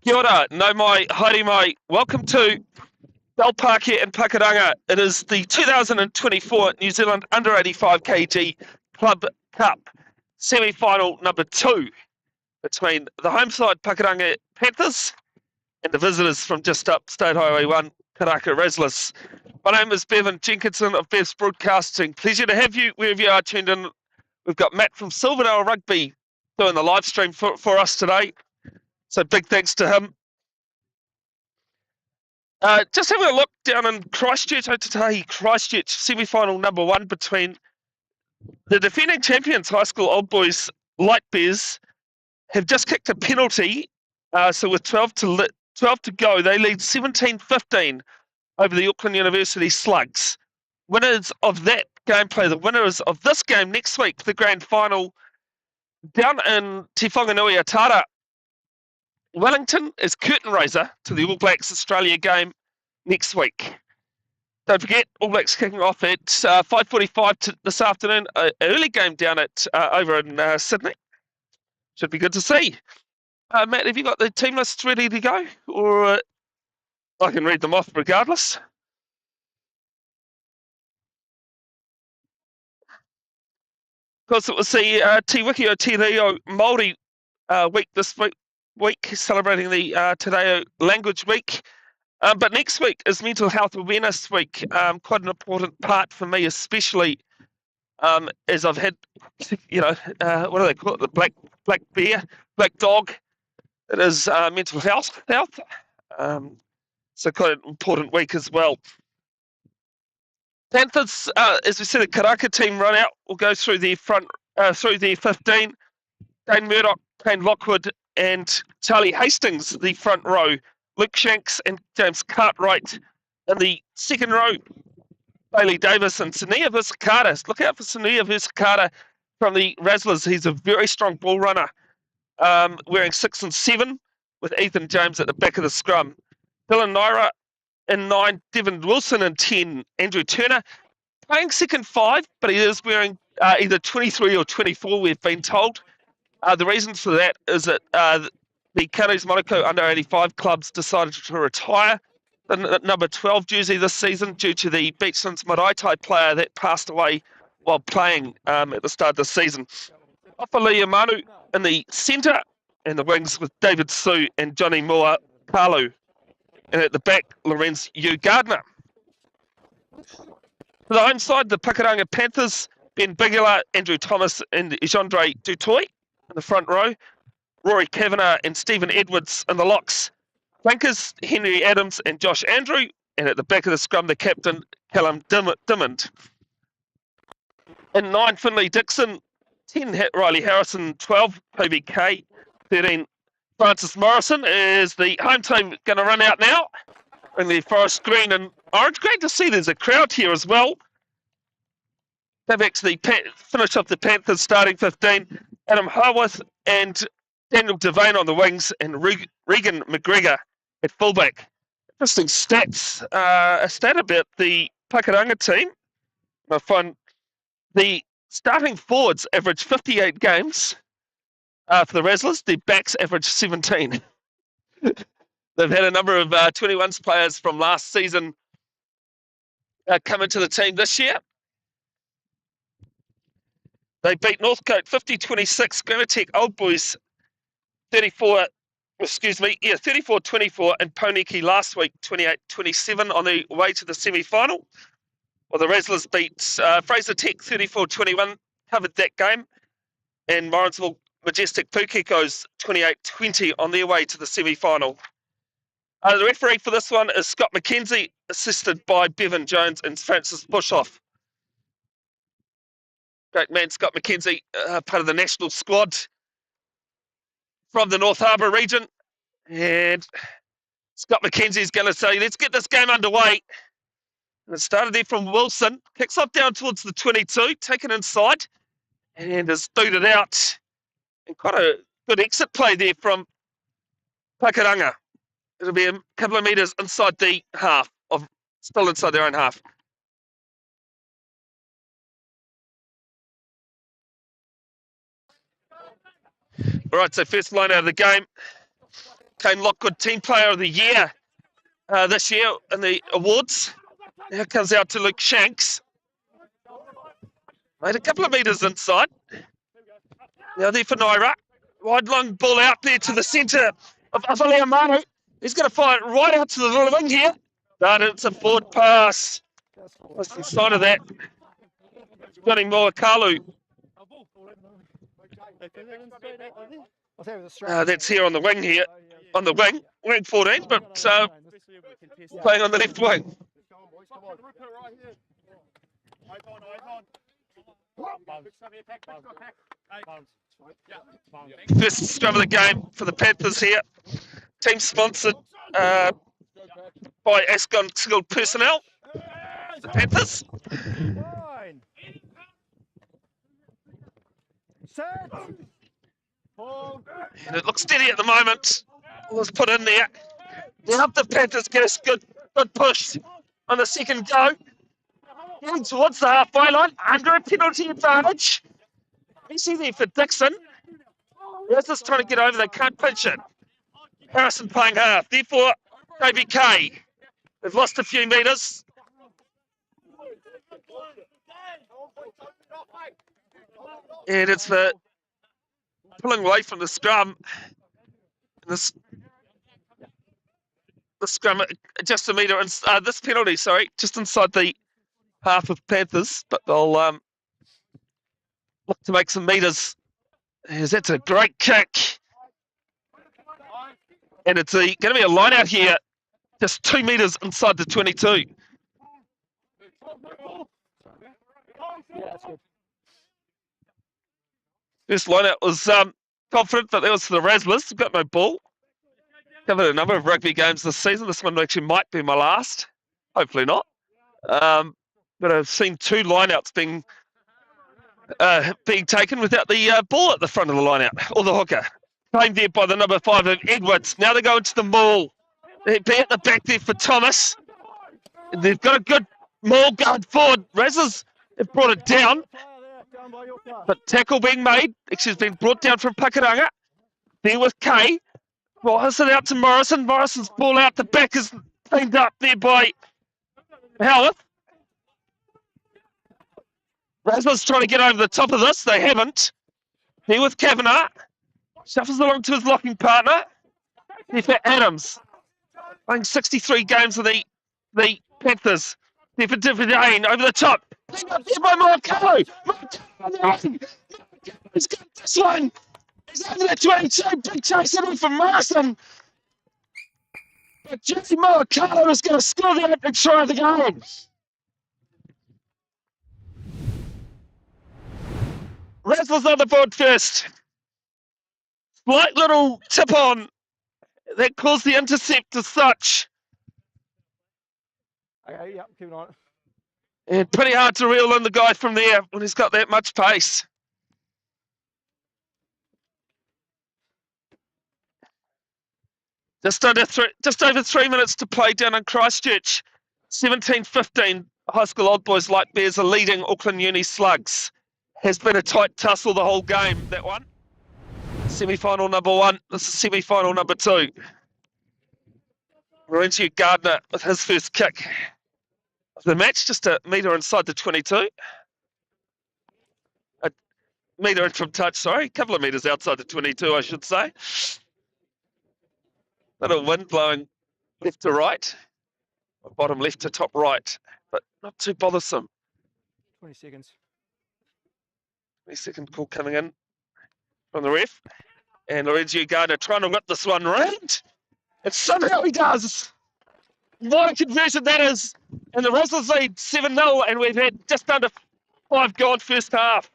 Kia ora, no mai, haere mai. Welcome to Bell Park here in Pakuranga. It is the 2024 New Zealand Under 85 kg Club Cup semi-final number 2 between the home side Pakuranga Panthers and the visitors from just up State Highway 1, Karaka Razzlers. My name is Bevan Jenkinson of Bev's Broadcasting. Pleasure to have you wherever you are tuned in. We've got Matt from Silverdale Rugby doing the live stream for us today. So big thanks to him. Just having a look down in Christchurch, Christchurch semi-final number 1 between the defending champions High School Old Boys Light Bears have just kicked a penalty. So with 12 to go, they lead 17-15 over the Auckland University Slugs. Winners of that gameplay, the winners of this game next week, the grand final down in Te Whanganui Atara. Wellington is curtain raiser to the All Blacks Australia game next week. Don't forget, All Blacks kicking off at 5:45 this afternoon. An early game down at over in Sydney. Should be good to see. Matt, have you got the team lists ready to go? Or I can read them off regardless. Of course, it was the Te Wiki o Te Reo Māori week this week, celebrating the Te Reo Language Week. But next week is Mental Health Awareness Week. Quite an important part for me, especially as I've had, what do they call it? The black bear, black dog. It is mental health. So quite an important week as well. Panthers, as we said, the Karaka team run out. Will go through their 15. Dane Murdoch, Kane Lockwood, and Charlie Hastings, the front row. Luke Shanks and James Cartwright in the second row. Bailey Davis and Sania Visakata. Look out for Sania Visakata from the Razzlers. He's a very strong ball runner, wearing 6 and 7, with Ethan James at the back of the scrum. Dylan Naira in 9, Devin Wilson in 10, Andrew Turner playing second 5, but he is wearing either 23 or 24, we've been told. The reason for that is that the Counties Manukau under 85 clubs decided to retire the number 12 jersey this season due to the Beachlands Maraetai player that passed away while playing at the start of the season. Ofalia Manu in the centre, and the wings with David Sue and Johnny Moore Kalu. And at the back, Lorenz Hugh Gardner. For the home side, the Pakuranga Panthers, Ben Bigula, Andrew Thomas and Jeandre Dutoy in the front row. Rory Kavanagh and Stephen Edwards in the locks. Flankers, Henry Adams and Josh Andrew. And at the back of the scrum, the captain, Callum Dimmond. In 9, Finlay Dixon. 10, Riley Harrison. 12, Toby Kay. 13, Francis Morrison. Is the home team going to run out now? In the forest green and orange. Great to see there's a crowd here as well. They've actually finished off the Panthers starting 15. Adam Haworth and Daniel Devane on the wings, and Regan McGregor at fullback. Interesting stats. A stat about the Pakuranga team. I find the starting forwards average 58 games for the Razzlers. The backs average 17. They've had a number of 21s players from last season come into the team this year. They beat Northcote 50-26, Gramatech Old Boys 34-24 and Poneki last week 28-27 on the way to the semi-final. Well, the Razzlers beat Fraser Tech 34-21, covered that game, and Morrinsville Majestic Pukekos 28-20 on their way to the semi-final. The referee for this one is Scott McKenzie, assisted by Bevan Jones and Francis Bushhoff. Great man, Scott McKenzie, part of the national squad from the North Harbour region. And Scott McKenzie's going to say, let's get this game underway. And it started there from Wilson. Kicks off down towards the 22, taken inside, and is booted out. And quite a good exit play there from Pakuranga. It'll be a couple of metres inside the half, still inside their own half. All right, so first line out of the game. Kane Lockwood Team Player of the Year this year in the awards. Now comes out to Luke Shanks. Made a couple of metres inside. Now there for Naira. Wide long ball out there to the centre of Avaliamanu. He's going to fire it right out to the little wing here. But it's a forward pass. What's the side of that? Johnny Moakalu. That's here on the wing here. On the wing 14, but playing on the left wing. First scrum of the game for the Panthers here. Team sponsored by Ascon Skilled Personnel. The Panthers. And it looks steady at the moment. Let's put in there. Now the Panthers get a good push on the second go. Going towards the halfway line, under a penalty advantage. You see there for Dixon. Razzlers trying to get over, they can't pinch it. Harrison playing half, therefore KBK. They've lost a few metres. And it's the pulling away from the scrum. The scrum, just a metre, this penalty, sorry, just inside the half of Panthers, but they'll look to make some metres. That's a great kick. And it's going to be a line out here, just 2 metres inside the 22. First line out was confident, but that was for the Razzlers. Got no ball. Covered a number of rugby games this season. This one actually might be my last. Hopefully not. But I've seen 2 lineouts being taken without the ball at the front of the lineout, or the hooker. Claimed there by the number 5 of Edwards. Now they're going to the maul. They'll be at the back there for Thomas. They've got a good maul going forward. Razzlers have brought it down. But tackle being made. Actually, it's been brought down from Pakuranga. There with Kay. Pass it out to Morrison. Morrison's ball out the back is cleaned up there by Howarth. Razzlers trying to get over the top of this. They haven't. Here with Kavanagh. Shuffles along to his locking partner. There for Adams. Playing 63 games with the Panthers. There for Divine over the top. There by Manukau. He's got this one. He's over the 22. Big chase in from Morrison. But Jesse Manukau is going to score the opening try of the game. Razzlers on the board first. Slight little tip on that caused the intercept as such. Okay, yeah, keep on it. And pretty hard to reel in the guy from there when he's got that much pace. Just over 3 minutes to play down in Christchurch. 17-15. High school old boys like Bears are leading Auckland Uni Slugs. Has been a tight tussle the whole game, that one. Semi-final number 1. This is semi-final number 2. Lorenzo Gardner with his first kick of the match, just a metre inside the 22. A metre in from touch, sorry. A couple of metres outside the 22, I should say. Little wind blowing left to right. Bottom left to top right, but not too bothersome. 20 seconds. 20-second call coming in from the ref. And Lorenzo Gardner trying to whip this one round. And somehow he does. What a conversion that is. And the Razzlers lead 7-0, and we've had just under 5 gone first half.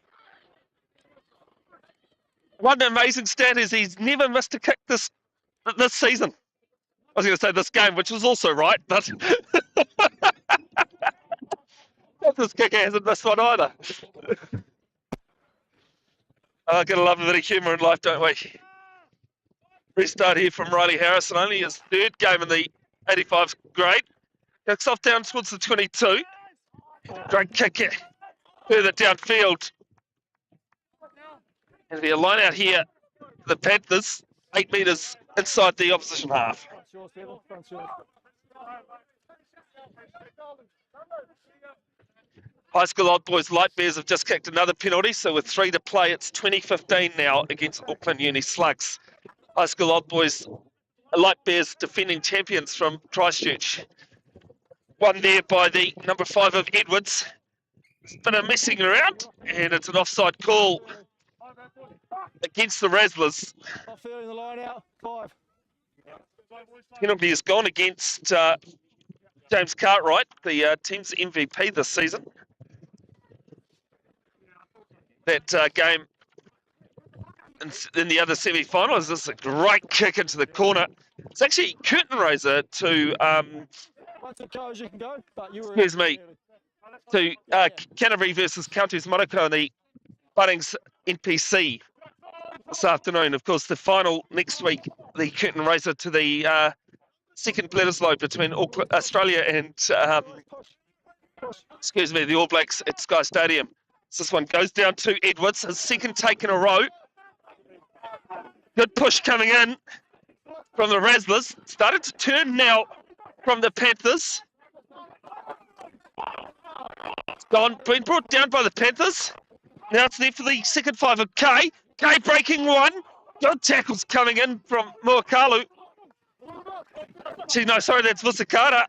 One amazing stat is he's never missed a kick this season. I was going to say this game, which was also right, but this kicker hasn't missed one either. Gotta love a bit of humour in life, don't we? Restart here from Riley Harrison, only his 3rd game in the 85 grade. Kicks off down towards the 22. Great kick further downfield. There'll be a line out here for the Panthers, 8 metres inside the opposition half. Front's yours, Peter. Front's yours. High School Old Boys Light Bears have just kicked another penalty, so with 3 to play, it's 20-15 now against Auckland Uni Slugs. High School Old Boys Light Bears defending champions from Christchurch. One there by the number 5 of Edwards. It's been a messing around, and it's an offside call against the Razzlers. Not feeling the line out. 5. Penalty is gone against James Cartwright, the team's MVP this season. That game in the other semi-final is this a great kick into the corner. It's actually curtain raiser to Once it goes, you can go. But you were. excuse me, to Canterbury versus Counties Manukau in the Bunnings NPC this afternoon. Of course, the final next week, the curtain raiser to the second Bledisloe between Australia and excuse me, the All Blacks at Sky Stadium. So this one goes down to Edwards, his second take in a row. Good push coming in from the Razzlers. Started to turn now from the Panthers. It's gone, been brought down by the Panthers. Now it's there for the second 5 of Kay. Kay breaking one. Good tackles coming in from Muakalu. No, sorry, that's Visakata.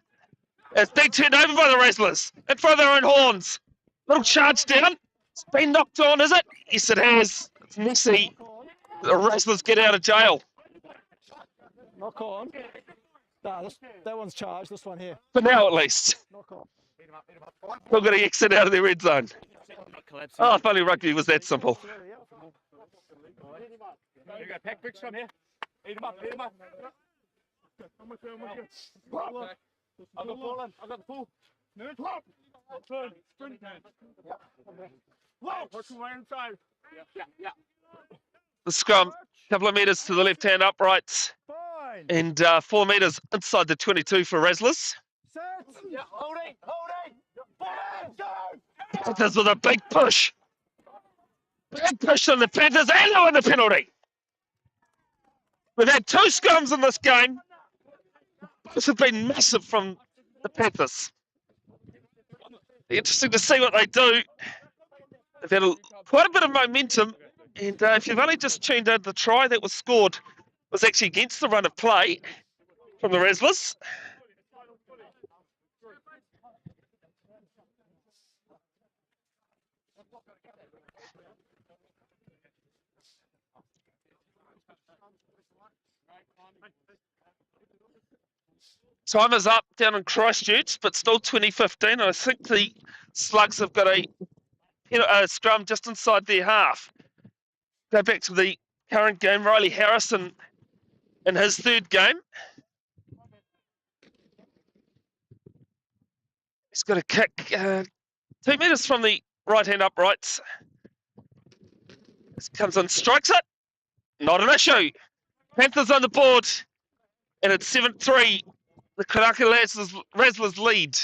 It's being turned over by the Razzlers in front of their own horns. Little charge down. It's been knocked on, is it? Yes, it has. It's messy. The Razzlers get out of jail. Knock on. Nah, that one's charged. This one here. For now, at least. Knock on. Still got to exit out of their red zone. Oh, if only rugby was that simple. There you go, pack bricks from here. Eat them up, eat them up. I'm with you, I'm with you. I've got the ball in, I've got the ball. Nerd. Turn, sprint turn. Wow, push my inside. Yeah. The scrum, couple of metres to the left-hand uprights, Fine. and 4 metres inside the 22 for Razzlers. Set. Yeah, holding. Go! Panthers with a big push. Big push on the Panthers, and they win the penalty. We've had 2 scrums in this game. This has been massive from the Panthers. Interesting to see what they do. They've had quite a bit of momentum, and if you've only just tuned in, the try that was scored was actually against the run of play from the Razzlers. Time is up down in Christchurch, but still 2015. I think the Slugs have got a scrum just inside their half. Go back to the current game. Riley Harrison in his 3rd game. He's got a kick 2 metres from the right-hand uprights. This comes in, strikes it. Not an issue. Panthers on the board, and it's 7-3. The Karaka Razzlers lead.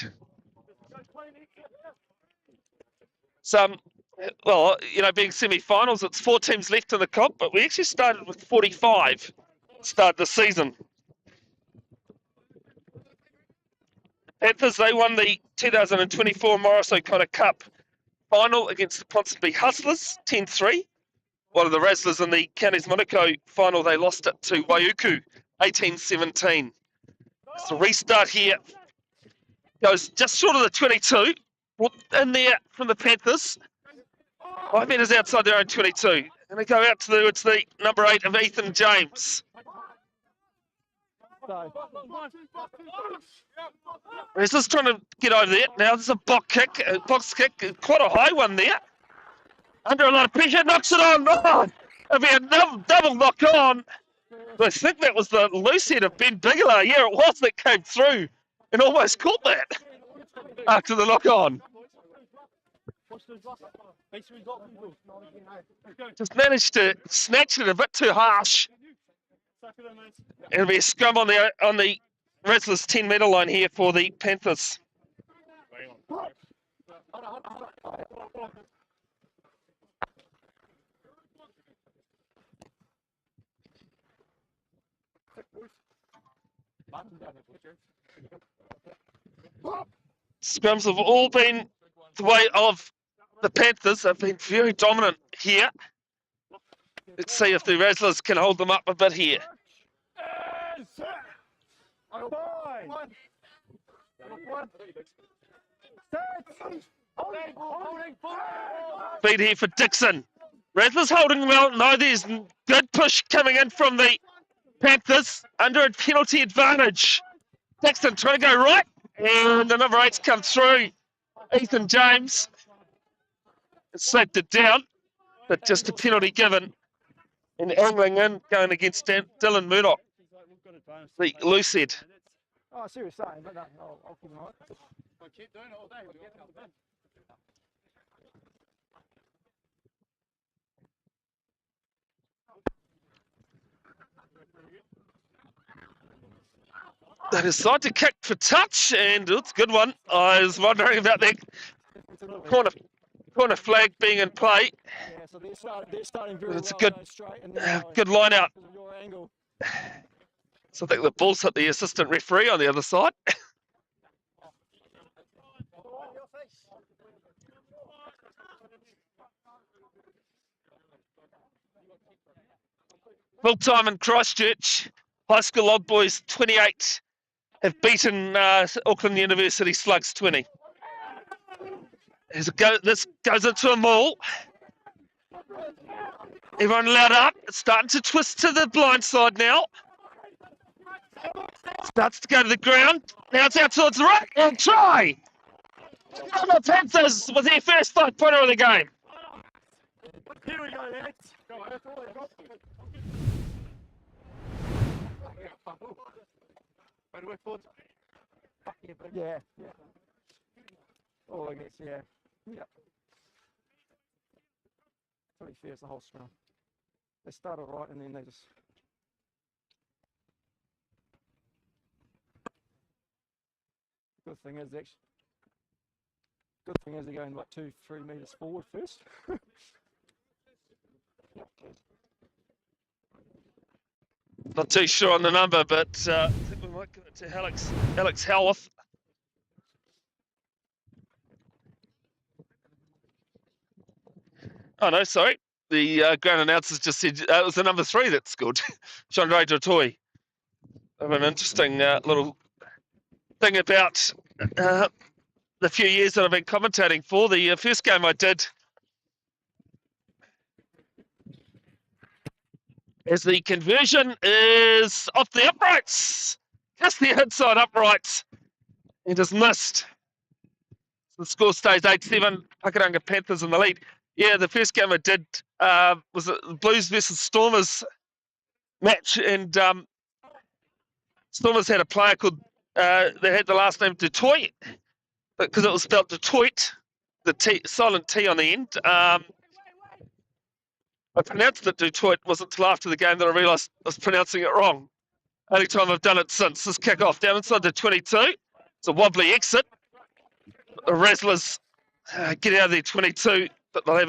So, well, being semi-finals, it's 4 teams left in the comp, but we actually started with 45 to start the season. Panthers, they won the 2024 Morris O'Connor Cup final against the Ponsonby Hustlers, 10-3. One of the Razzlers in the Counties Manukau final, they lost it to Waiuku, 18-17. So restart here goes just short of the 22. In there from the Panthers. 5 metres outside their own 22. And they go out towards the number 8 of Ethan James. So, He's just trying to get over there. Now there's a box kick, quite a high one there. Under a lot of pressure, knocks it on. Oh, it'll be a double knock on. I think that was the loose head of Ben Bigelow. Yeah, it was that came through and almost caught that after the knock on. Just managed to snatch it a bit too harsh. It'll be a scrum on the Razzlers 10-metre line here for the Panthers. Scrums have all been the way of the Panthers. They've been very dominant here. Let's see if the Razzlers can hold them up a bit here. Feed here for Dixon. Razzlers holding well. No, there's good push coming in from the Panthers under a penalty advantage. Dixon trying to go right, and the number 8's come through. Ethan James slapped it down, but just a penalty given. And angling in, going against Dylan Murdoch, the loose head. Oh, I see what you're saying, but no, I'll keep an eye. I'll keep doing it all day. We'll get it all done. They decide to kick for touch, and it's a good one. I was wondering about that corner flag being in play. Yeah, so they're starting very It's a well, good, straight, and then good line out. because of your angle. So I think the ball's hit the assistant referee on the other side. Full time in Christchurch. High school old boys 28 have beaten Auckland University Slugs 20. This goes into a maul. Everyone allowed up. It's starting to twist to the blind side now. Starts to go to the ground. Now it's out towards the right. And try! The Panthers with their first 5-pointer of the game. Here we go, lads. Yeah. Oh, I guess, yeah. To be fair, it's the whole scrum. They started right and then they just... Good thing is they're going like 2-3 metres forward first. Not too sure on the number, but I think we might give it to Alex Howarth. Oh, no, sorry. The ground announcers just said it was the number 3 that scored, Chandra Dratoi. I have an interesting little thing about the few years that I've been commentating for. The first game I did, as the conversion is off the uprights. Just the inside uprights. It is missed. The score stays 8-7. Pakuranga Panthers in the lead. Yeah, the first game I did was the Blues versus Stormers match, and Stormers had a player called, they had the last name Detroit, because it was spelled Detroit, the T, silent T on the end. I pronounced it Detroit, wasn't until after the game that I realised I was pronouncing it wrong. Only time I've done it since. This kick off down inside the 22. It's a wobbly exit. The Razzlers get out of their 22, but they'll have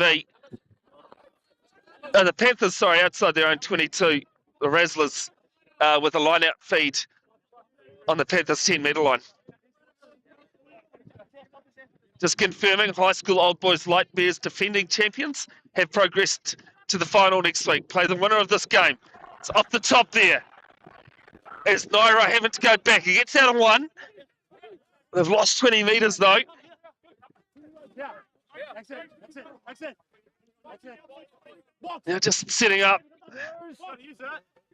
the Panthers, sorry, outside their own 22. The Razzlers with a line-out feed on the Panthers 10-metre line. Just confirming, high school Old Boys Light Bears defending champions have progressed to the final next week. Play the winner of this game. It's off the top there. As Naira having to go back. He gets out of 1. They've lost 20 metres though. Yeah, that's it. They're just setting up.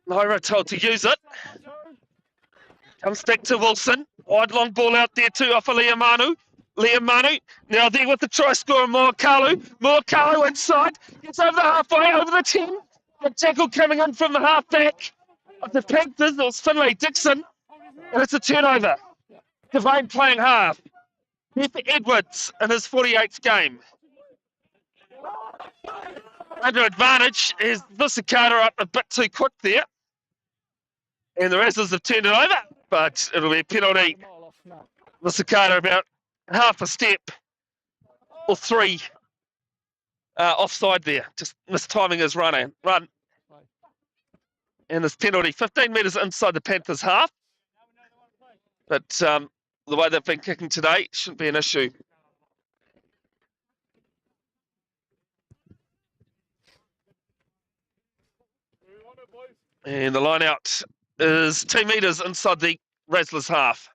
Naira told to use it. Comes back to Wilson. Wide long ball out there too off of Liam Manu. Now there with the try scorer, Moakalu inside. Gets over the halfway, over the 10. The tackle coming in from the halfback of the Panthers. It was Finlay Dixon. And it's a turnover. Devane playing half. Here for Edwards in his 48th game. Under advantage is Visakata up a bit too quick there. And the Razzlers have turned it over, but it'll be a penalty. Visakata about half a step or 3 offside there. Just mistiming his run. And this penalty, 15 metres inside the Panthers half. But the way they've been kicking today shouldn't be an issue. And the line out is 2 metres inside the Razzlers half.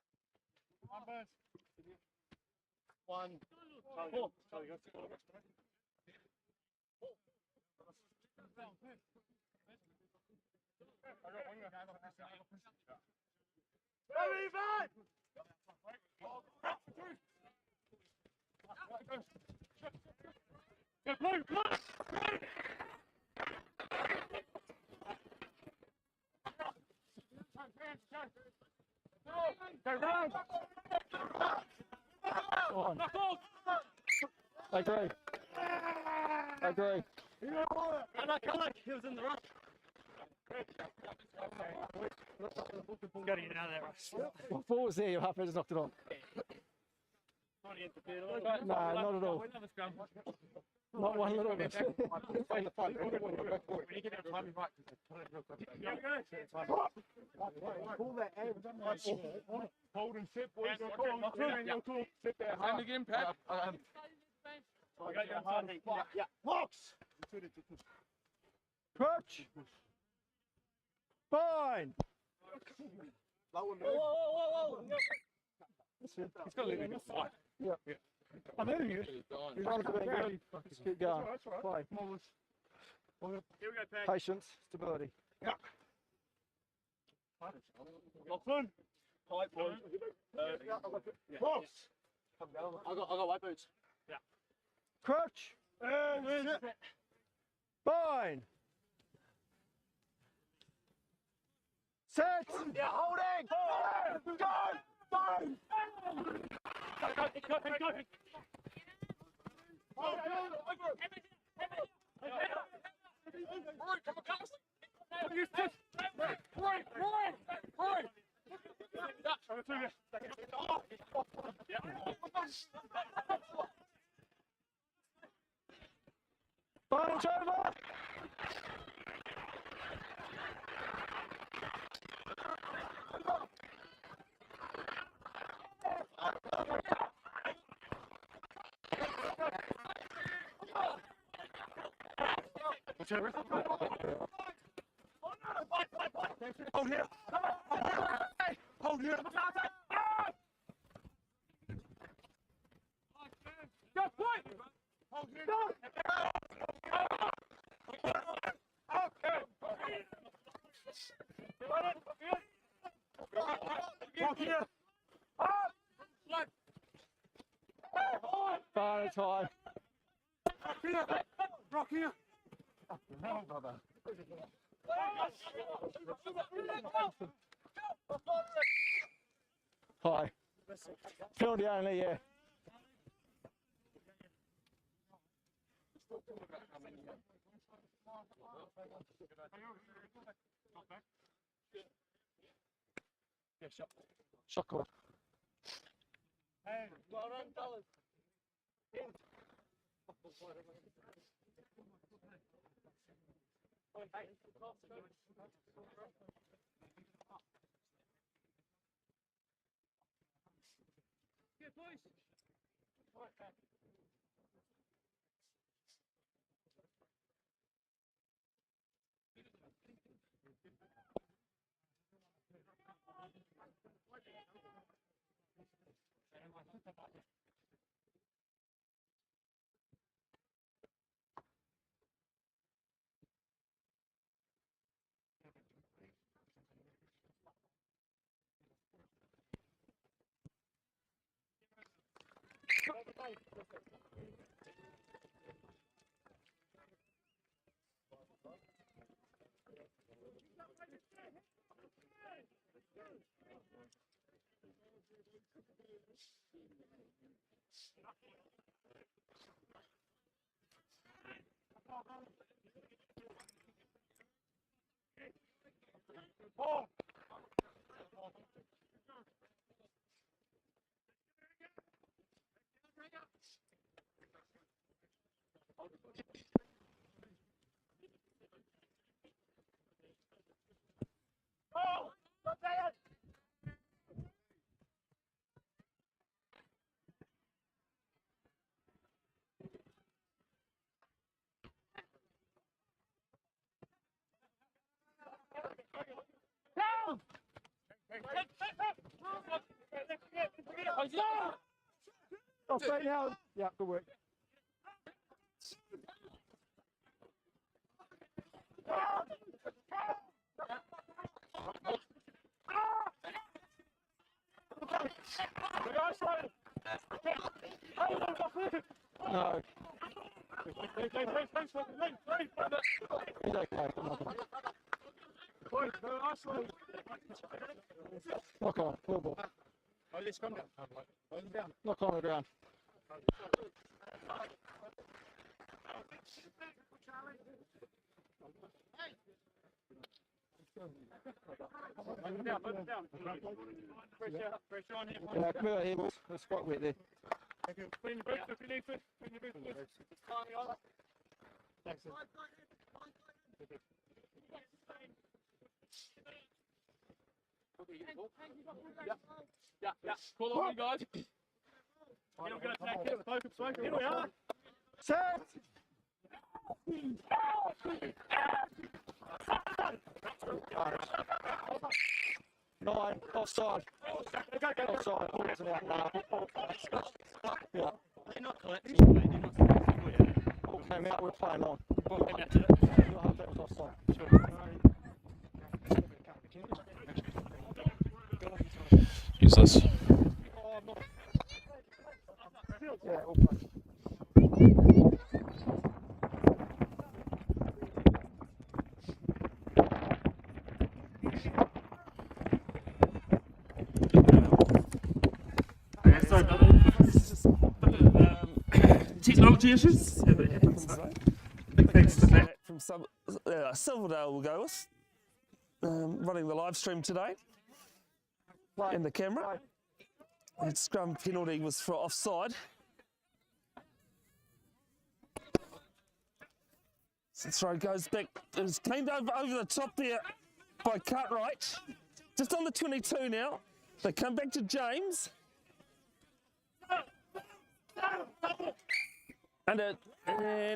I agree. I agree. He was in the rush. Got to get out of there, Russ. Well, ball was there, you're happy, just knocked it on. No, not at all. Not one little bit. Hold and sit, boys. Sit there. Hand again, Pat. Yeah. Box. Crutch. Fine. He's got to leave it. Yeah. I'm hitting you. You're trying to be good. Just keep going. Play. Here we go, Pat. Patience, stability. Yeah. Lachlan. Tight, boys. Box. I got white boots. Yeah. Crutch. Fine. Set. Yeah, holding. Go. Fine. Go. Final over. Hold here. Hold here. Go, point. Hold here. Rock here. Final time. Rock here. Hi. Penalty only, yeah. Shot call. Hey, well done, fellas. Good boys. Oh. Oh, straight now. Yeah, good work. No. He's okay. Knock on, full ball. Knock on the ground. Yeah, come over here, boys. Let's squat with there. Put in your boots if you need to. Put in your boots. Excellent. Yeah. Call on you guys. You're going to attack it. Focus. Here we are. Set! 9, offside. Offside. Yeah. They're not collecting. They're not All came out, we're playing on. That was offside. Use this. Yeah, all playing. Technology issues. Big thanks to Matt from Silverdale will go with running the live stream today. And the camera. That scrum penalty was for offside. So the throw goes back. It was cleaned over the top there by Cartwright. Just on the 22 now. They come back to James. And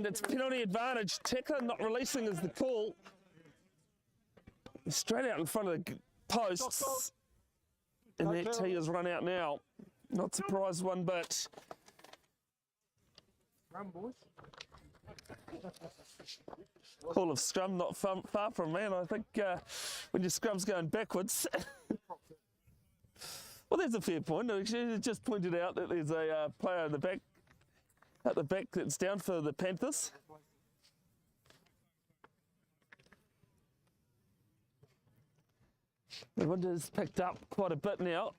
it's penalty advantage. Tackler not releasing is the call. Straight out in front of the posts. And that tee has run out now. Not surprised one bit. Call of scrum, not far from me. And I think when your scrum's going backwards. Well, that's a fair point. Actually, just pointed out that there's a player in the back. At the back, that's down for the Panthers. The wind has picked up quite a bit now.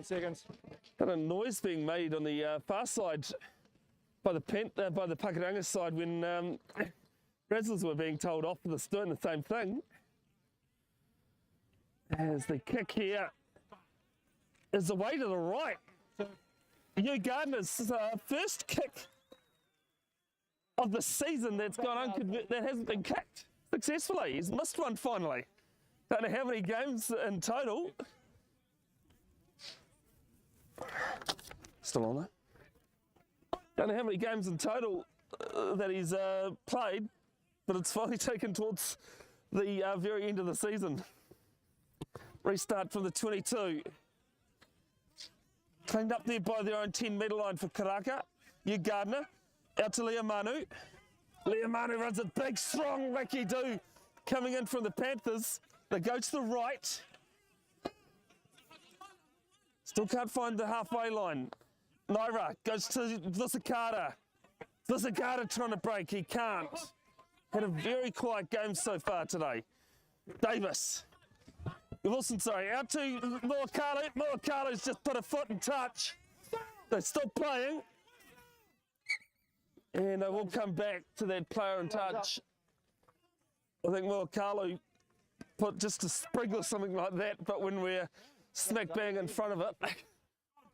Seconds. Got a noise being made on the far side by the Pakuranga side when Razzlers were being told off for doing the same thing. As the kick here is away to the right. Hugh Gardner's first kick of the season that's gone that hasn't been kicked successfully. He's missed one finally. Don't know how many games in total. Still on there. Don't know how many games in total that he's played, but it's finally taken towards the very end of the season. Restart from the 22. Cleaned up there by their own 10-metre line for Karaka. Hugh Gardner out to Manu. Manu runs a big, strong wacky do coming in from the Panthers. They go to the right. Still can't find the halfway line. Naira goes to Visakata. Visakata trying to break. He can't. Had a very quiet game so far today. Davis. Wilson, sorry, out to Moakalu. Moakalu's just put a foot in touch. They're still playing. And I will come back to that player in touch. I think Moakalu put just a sprinkle or something like that, but when we're smack bang in front of it,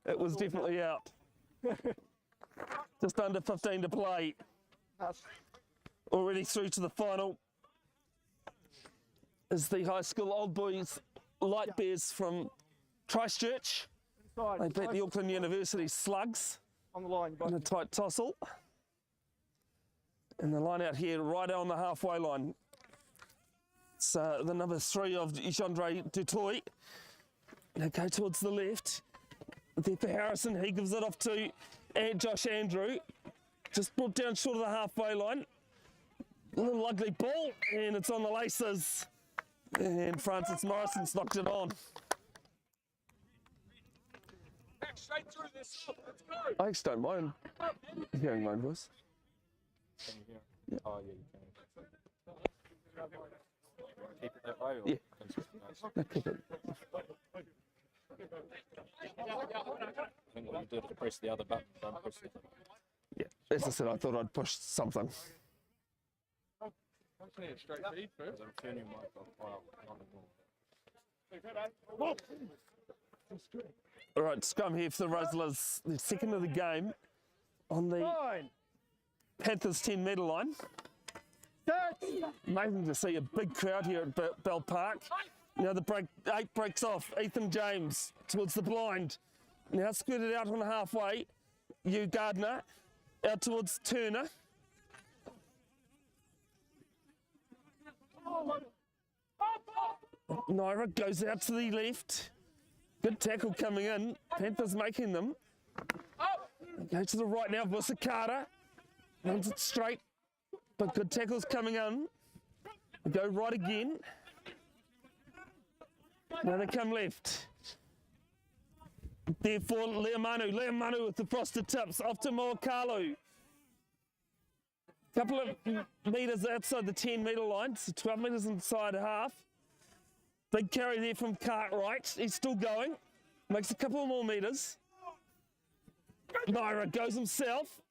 it was definitely out. Just under 15 to play. Already through to the final is the high school old boys Light Bears from Christchurch. They beat the Auckland University Slugs on the line in a tight tussle. And the line out here, right on the halfway line. It's the number 3 of Jean-Andre Dutoit. They go towards the left. There for Harrison, he gives it off to Josh Andrew. Just brought down short of the halfway line. A little ugly ball, and it's on the laces. And Francis Morrison's knocked it on. Straight through this. Let's go. I actually don't mind hearing my own voice. Can you hear? Yeah. Oh, yeah, you can. Keep it that way? Or Yeah. I Keep it. think what you do is press the other button, don't press the other button. Yeah, as I said, I thought I'd push something. Straight feed first. Because I'm turning my mic off while not anymore. All right, scrum here for the Razzlers. The second of the game on the Panthers 10-metre line. Amazing to see a big crowd here at Bell Park. Now the break 8 breaks off. Ethan James towards the blind. Now skirted out on halfway. Hugh Gardner out towards Turner. Naira goes out to the left. Good tackle coming in. Panthers making them. Go to the right now. Busakata runs it straight, but good tackles coming in. Go right again. Now they come left. Therefore, Leomanu with the frosted tips off to Moakalu. Couple of metres outside the 10-metre line, so 12 metres inside half. Big carry there from Cartwright. He's still going. Makes a couple more metres. Naira goes himself.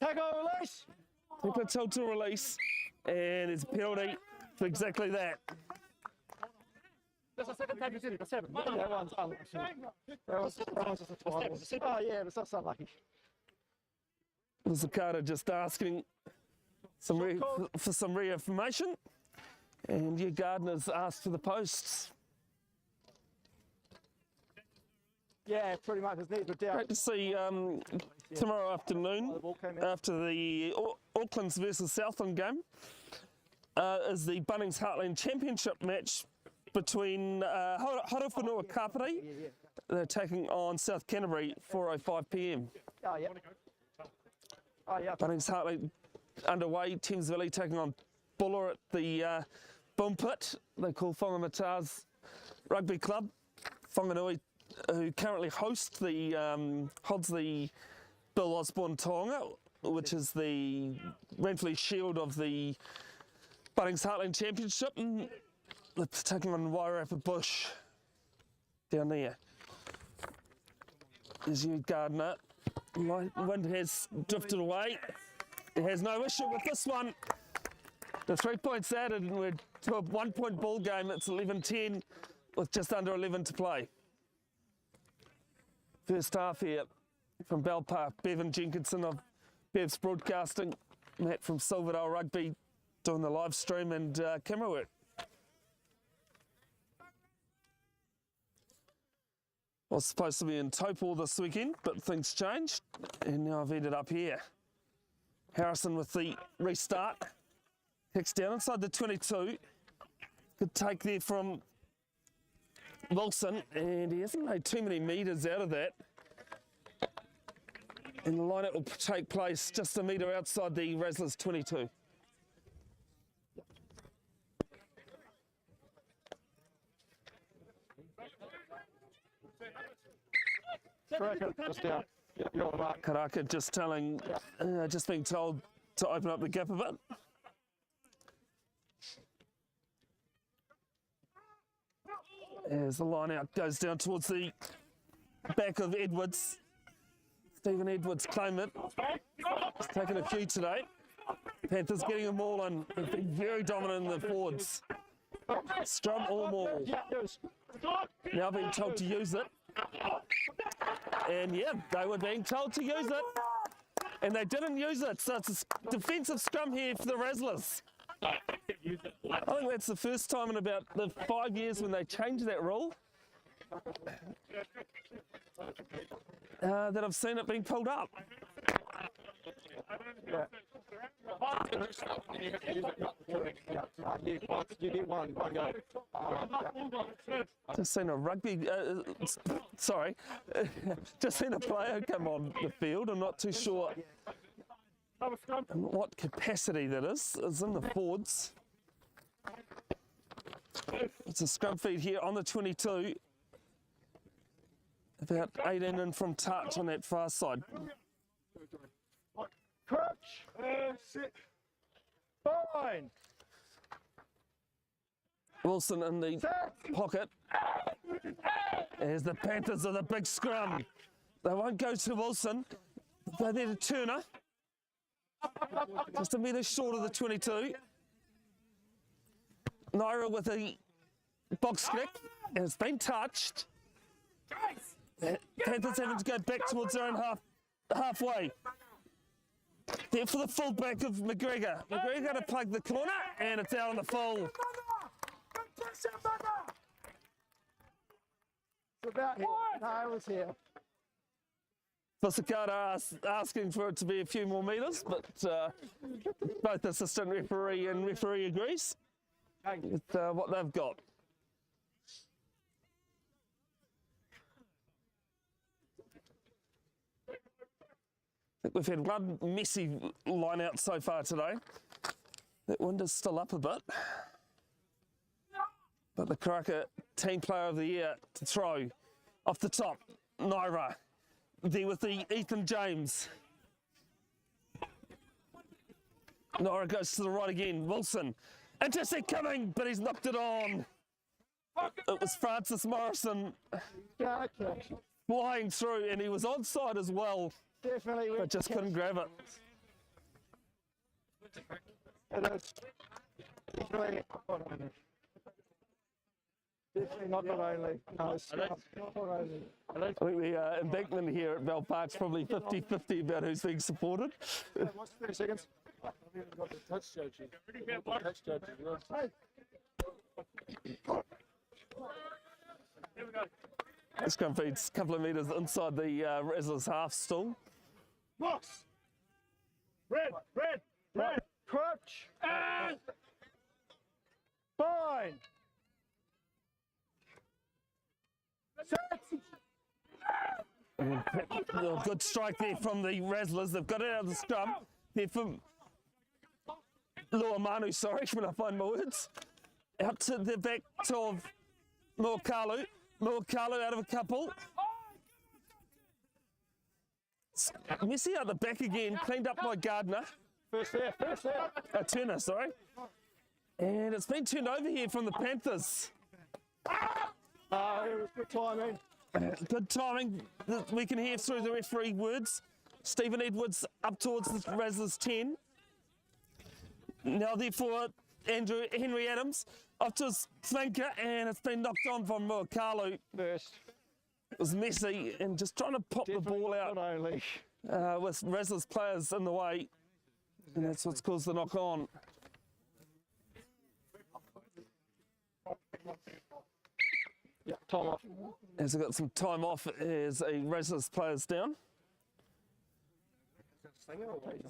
Tackle release. People told to release. And it's a penalty for exactly that. That's the second time you did it. The 7. That one's unlucky. That was just a 12. Oh, yeah, but that's unlucky. Zakata just asking for some reaffirmation. And your Gardner's asked for the posts. Yeah, pretty much. His knees were down. Great to see tomorrow afternoon, after the Auckland's versus Southland game, is the Bunnings Heartland Championship match between Horowhenua Kapiti. They're taking on South Canterbury, 4:05 p.m. Oh, yeah. Oh, yeah. Bunnings Heartland underway. Thames Valley taking on Buller at the Boom Pit. They call Whangamatars Rugby Club. Whanganui, who currently holds the Bill Osborne Tonga, which is the Renfrey Shield of the Bunnings Heartland Championship. And they're taking on Wairarapa Bush down there. There's Hugh Gardner. Wind has drifted away. He has no issue with this one. The 3 points added, and we're to a 1-point ball game. It's 11-10 with just under 11 to play. First half here from Bell Park. Bevan Jenkinson of Bev's Broadcasting. Matt from Silverdale Rugby doing the live stream and camera work. I was supposed to be in Taupo this weekend, but things changed, and now I've ended up here. Harrison with the restart. Kicks down inside the 22. Good take there from Wilson, and he hasn't made too many metres out of that. And the line-out will take place just a metre outside the Razzlers 22. Just down. You're all right. Karaka just being told to open up the gap a bit. As the line out goes down towards the back of Edwards. Stephen Edwards claim it. He's taken a few today. Panthers getting them all in. They've been very dominant in the forwards. Strum or maul. Now being told to use it. And yeah, they were being told to use it. And they didn't use it. So it's a defensive scrum here for the Razzlers. I think that's the first time in about the 5 years when they changed that rule that I've seen it being pulled up. Yeah. You get one go. Just seen a rugby, sorry, just seen a player come on the field. I'm not too sure in what capacity that is. It's in the forwards. It's a scrum feed here on the 22. About 18 in from touch on that far side. Crouch. Sit. Fine. Wilson in the pocket. As the Panthers are the big scrum. They won't go to Wilson. They're there to Turner. Just a metre short of the 22. Naira with a box kick. And it's been touched. Panthers having to go back towards their own halfway. There for the fullback of McGregor. McGregor to plug the corner, and it's out on the full. It's about here. No, I was here. Pakuranga asking for it to be a few more metres, but both assistant referee and referee agrees with what they've got. I think we've had one messy line out so far today. That wind is still up a bit. But the Karaka Team Player of the Year to throw off the top, Naira. There with the Ethan James. Naira goes to the right again. Wilson. Intercept coming, but he's knocked it on. It was Francis Morrison flying through, and he was onside as well. Definitely. But just couldn't grab it. Definitely not only. No, it's not only. I think the embankment here at Bell Park's probably 50-50 about who's being supported. What's 30 seconds? I haven't even got the touch judges. Touch judges, This scrum feed's a couple of metres inside the Razzlers half stall. Box. Red. Crouch. Fine. Good strike there from the Razzlers. They've got it out of the scrum. They're from Manu, sorry, when I find my words. Out to the back of Manukau. Manukau out of a couple. Messy out the back again, cleaned up by Gardner. First there. Turner, sorry. And it's been turned over here from the Panthers. It was good timing. Good timing. We can hear through the referee words. Stephen Edwards up towards the Razzlers 10. Now therefore Henry Adams up to his flanker, and it's been knocked on from Manukau. First. It was messy and just trying to pop the ball out Not only. with Razzlers players in the way, and that's what's caused the knock on. Yeah, time off. As I got some time off as a Razzlers players down.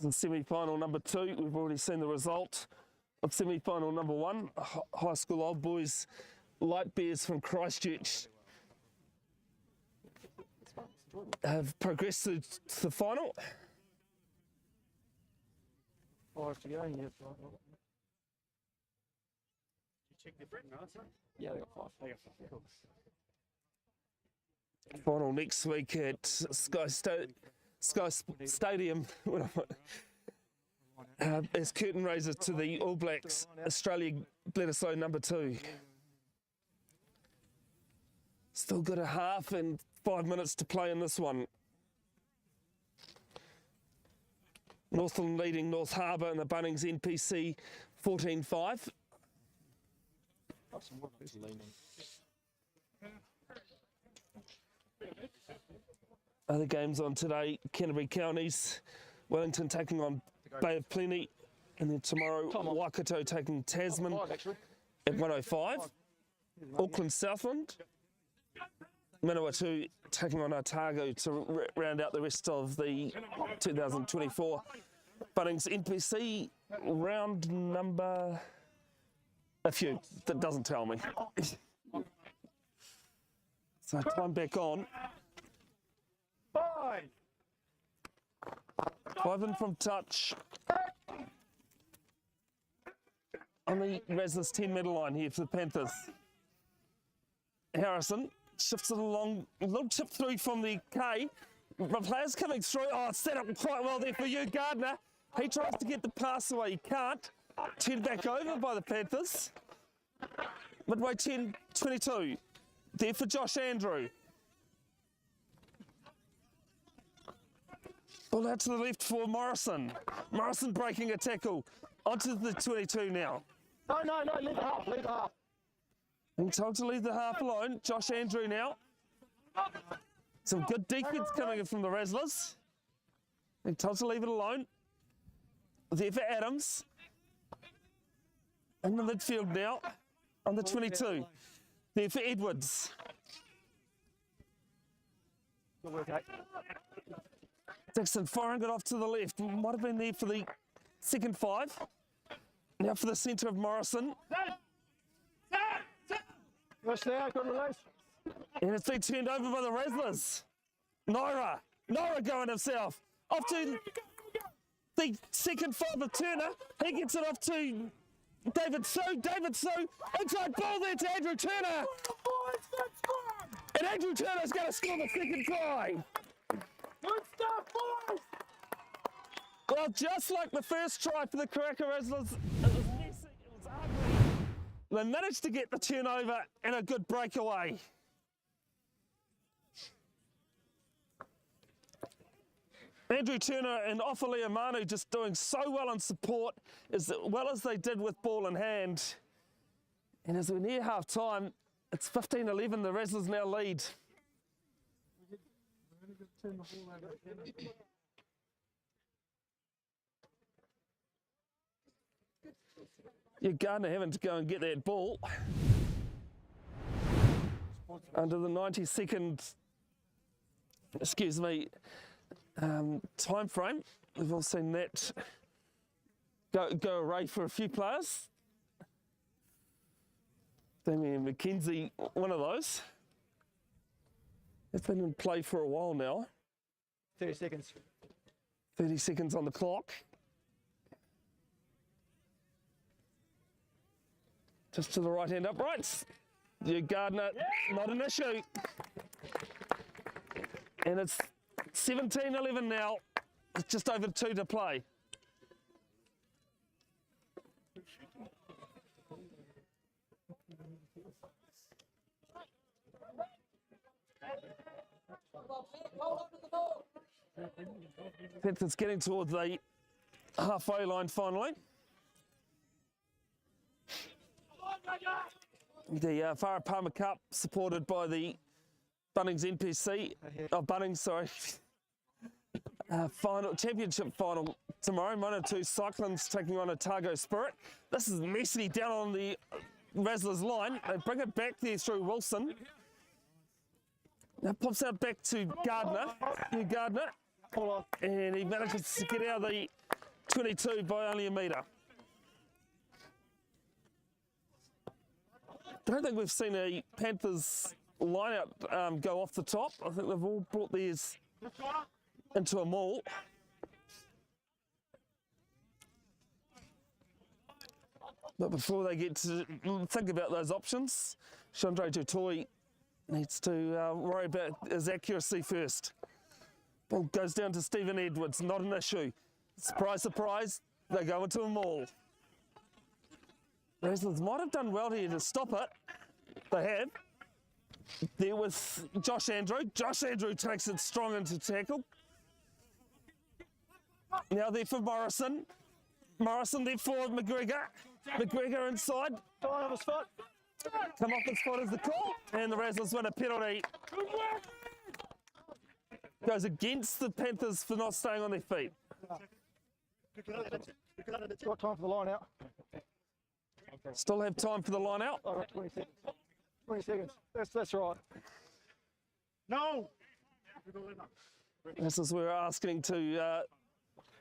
In semi-final number 2, we've already seen the result of semi-final number 1. High school old boys, Light Bears from Christchurch have progressed to the final. 5 to go. Yeah, yeah, they got 5. Final next week at Sky Stadium as curtain raiser to the All Blacks Australia Bledisloe number 2. Still got a half and 5 minutes to play in this one. Northland leading North Harbour in the Bunnings NPC 14-5. Other games on today, Canterbury Counties, Wellington taking on Bay of Plenty, and then tomorrow Waikato taking Tasman at 1:05. Auckland Southland, Manukau taking on Otago to round out the rest of the 2024 Bunnings NPC round number a few. That doesn't tell me. So time back on. 5 in from touch. On the Razzlers 10-metre line here for the Panthers. Harrison shifts it along, a little tip through from the K. The players coming through. Oh, it's set up quite well there for you, Gardner. He tries to get the pass away, he can't. Turned back over by the Panthers. Midway 10-22. There for Josh Andrew. Ball out to the left for Morrison. Morrison breaking a tackle. Onto the 22 now. No, leave the half, leave the half. Being told to leave the half alone. Josh Andrew now. Some good defence coming in from the Razzlers. Being told to leave it alone. There for Adams. In the midfield now. On the 22. There for Edwards. Good work, mate. Dixon firing it off to the left. Might have been there for the second 5. Now for the centre of Morrison. Rush there, good release. And it's been turned over by the Razzlers. Naira going himself. Off to the second 5 of Turner. He gets it off to David Sue. Inside ball there to Andrew Turner. And Andrew Turner's going to score the second try. Good stuff, boys! Well, just like the first try for the Karaka Razzlers, it was messy, it was ugly. They managed to get the turnover and a good breakaway. Andrew Turner and Offalia Manu just doing so well in support, as well as they did with ball in hand. And as we're near half time, it's 15-11, the Razzlers now lead. Yeah, Gardner having to go and get that ball. Under the 92nd, time frame. We've all seen that go away for a few players. Damien McKenzie, one of those. They've been in play for a while now. 30 seconds. 30 seconds on the clock. Just to the right hand uprights. You Gardner, not an issue. And it's 17-11 now. It's just over 2 to play. Panthers getting towards the halfway line finally. The Whara Palmer Cup supported by the Bunnings NPC, Bunnings, sorry. Championship final tomorrow. Manukau Cyclones taking on Otago Spirit. This is messy down on the Razzlers line. They bring it back there through Wilson. Now pops out back to Gardner. And he manages to get out of the 22 by only a metre. I don't think we've seen a Panthers line-out go off the top. I think they've all brought theirs into a maul. But before they get to think about those options, Chandra Jutoi needs to worry about his accuracy first. Ball goes down to Stephen Edwards, not an issue. Surprise, surprise, they go into a maul. Razzlers might have done well here to stop it. They have. There with Josh Andrew. Josh Andrew takes it strong into tackle. Now there for Morrison. Morrison there for McGregor. McGregor inside. Come off his foot. Come off his foot is the call. And the Razzlers win a penalty. Goes against the Panthers for not staying on their feet. Got time for the line out. Still have time for the line out. All right, 20 seconds. 20 seconds. That's right. No! This is where we're asking to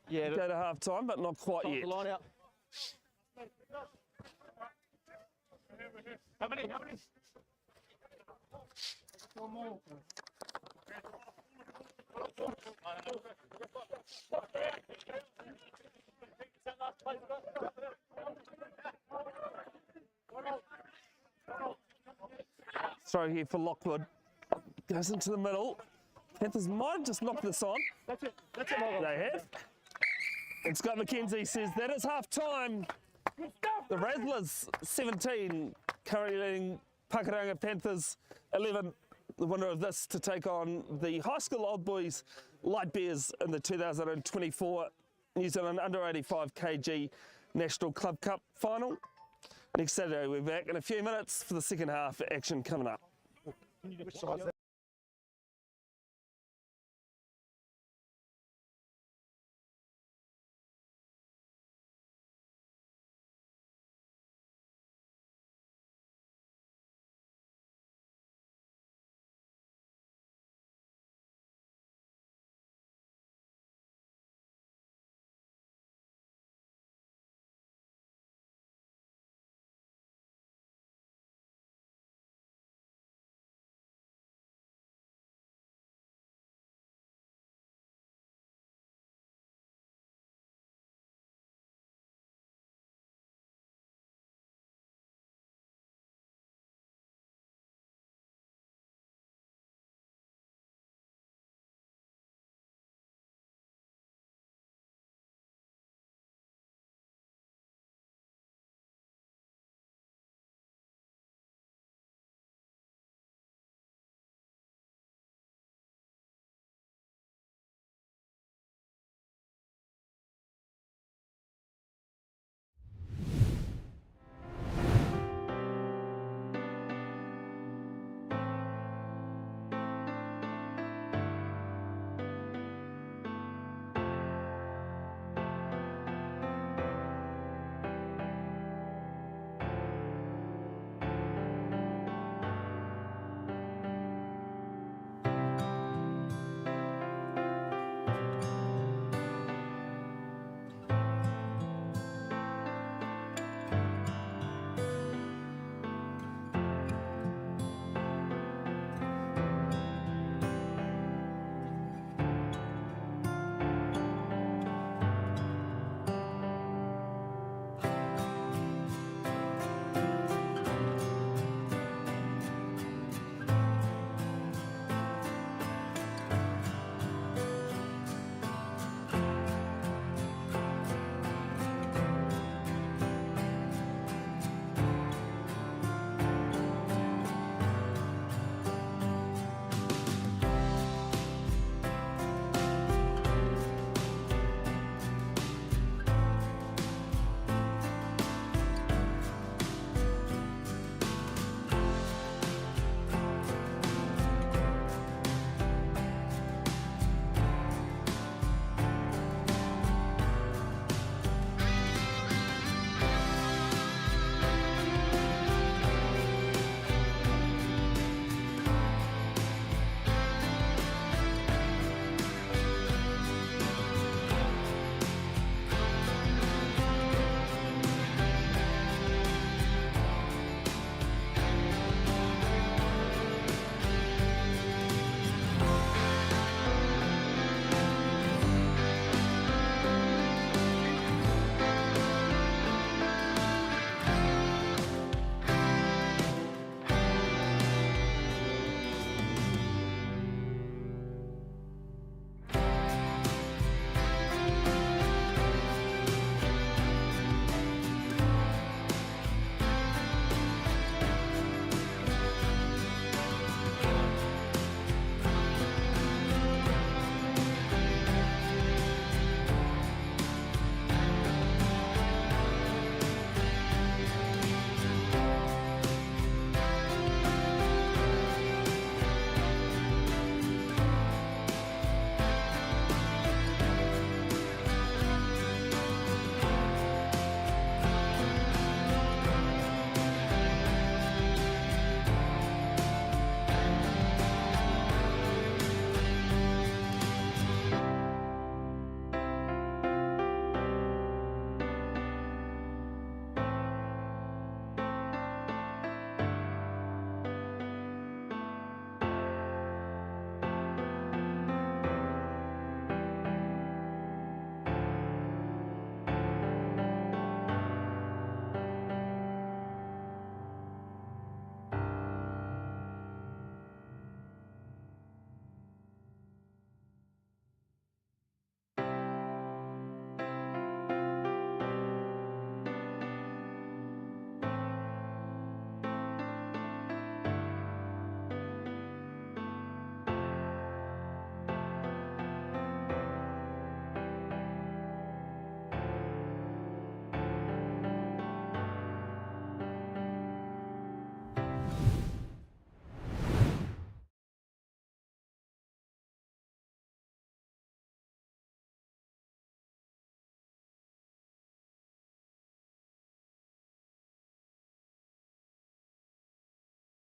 Yeah, go to half time, but not quite top yet. the line out. How many? One more. Throw here for Lockwood. Goes into the middle. Panthers might have just knocked this on. That's it, Morgan. They have. And Scott McKenzie says that is half time. The Razzlers 17, currently leading Pakuranga Panthers 11. The winner of this to take on the high school old boys Light Bears in the 2024 New Zealand under 85 kg National Club Cup final. Next Saturday we're back in a few minutes for the second half action coming up. Which side's that?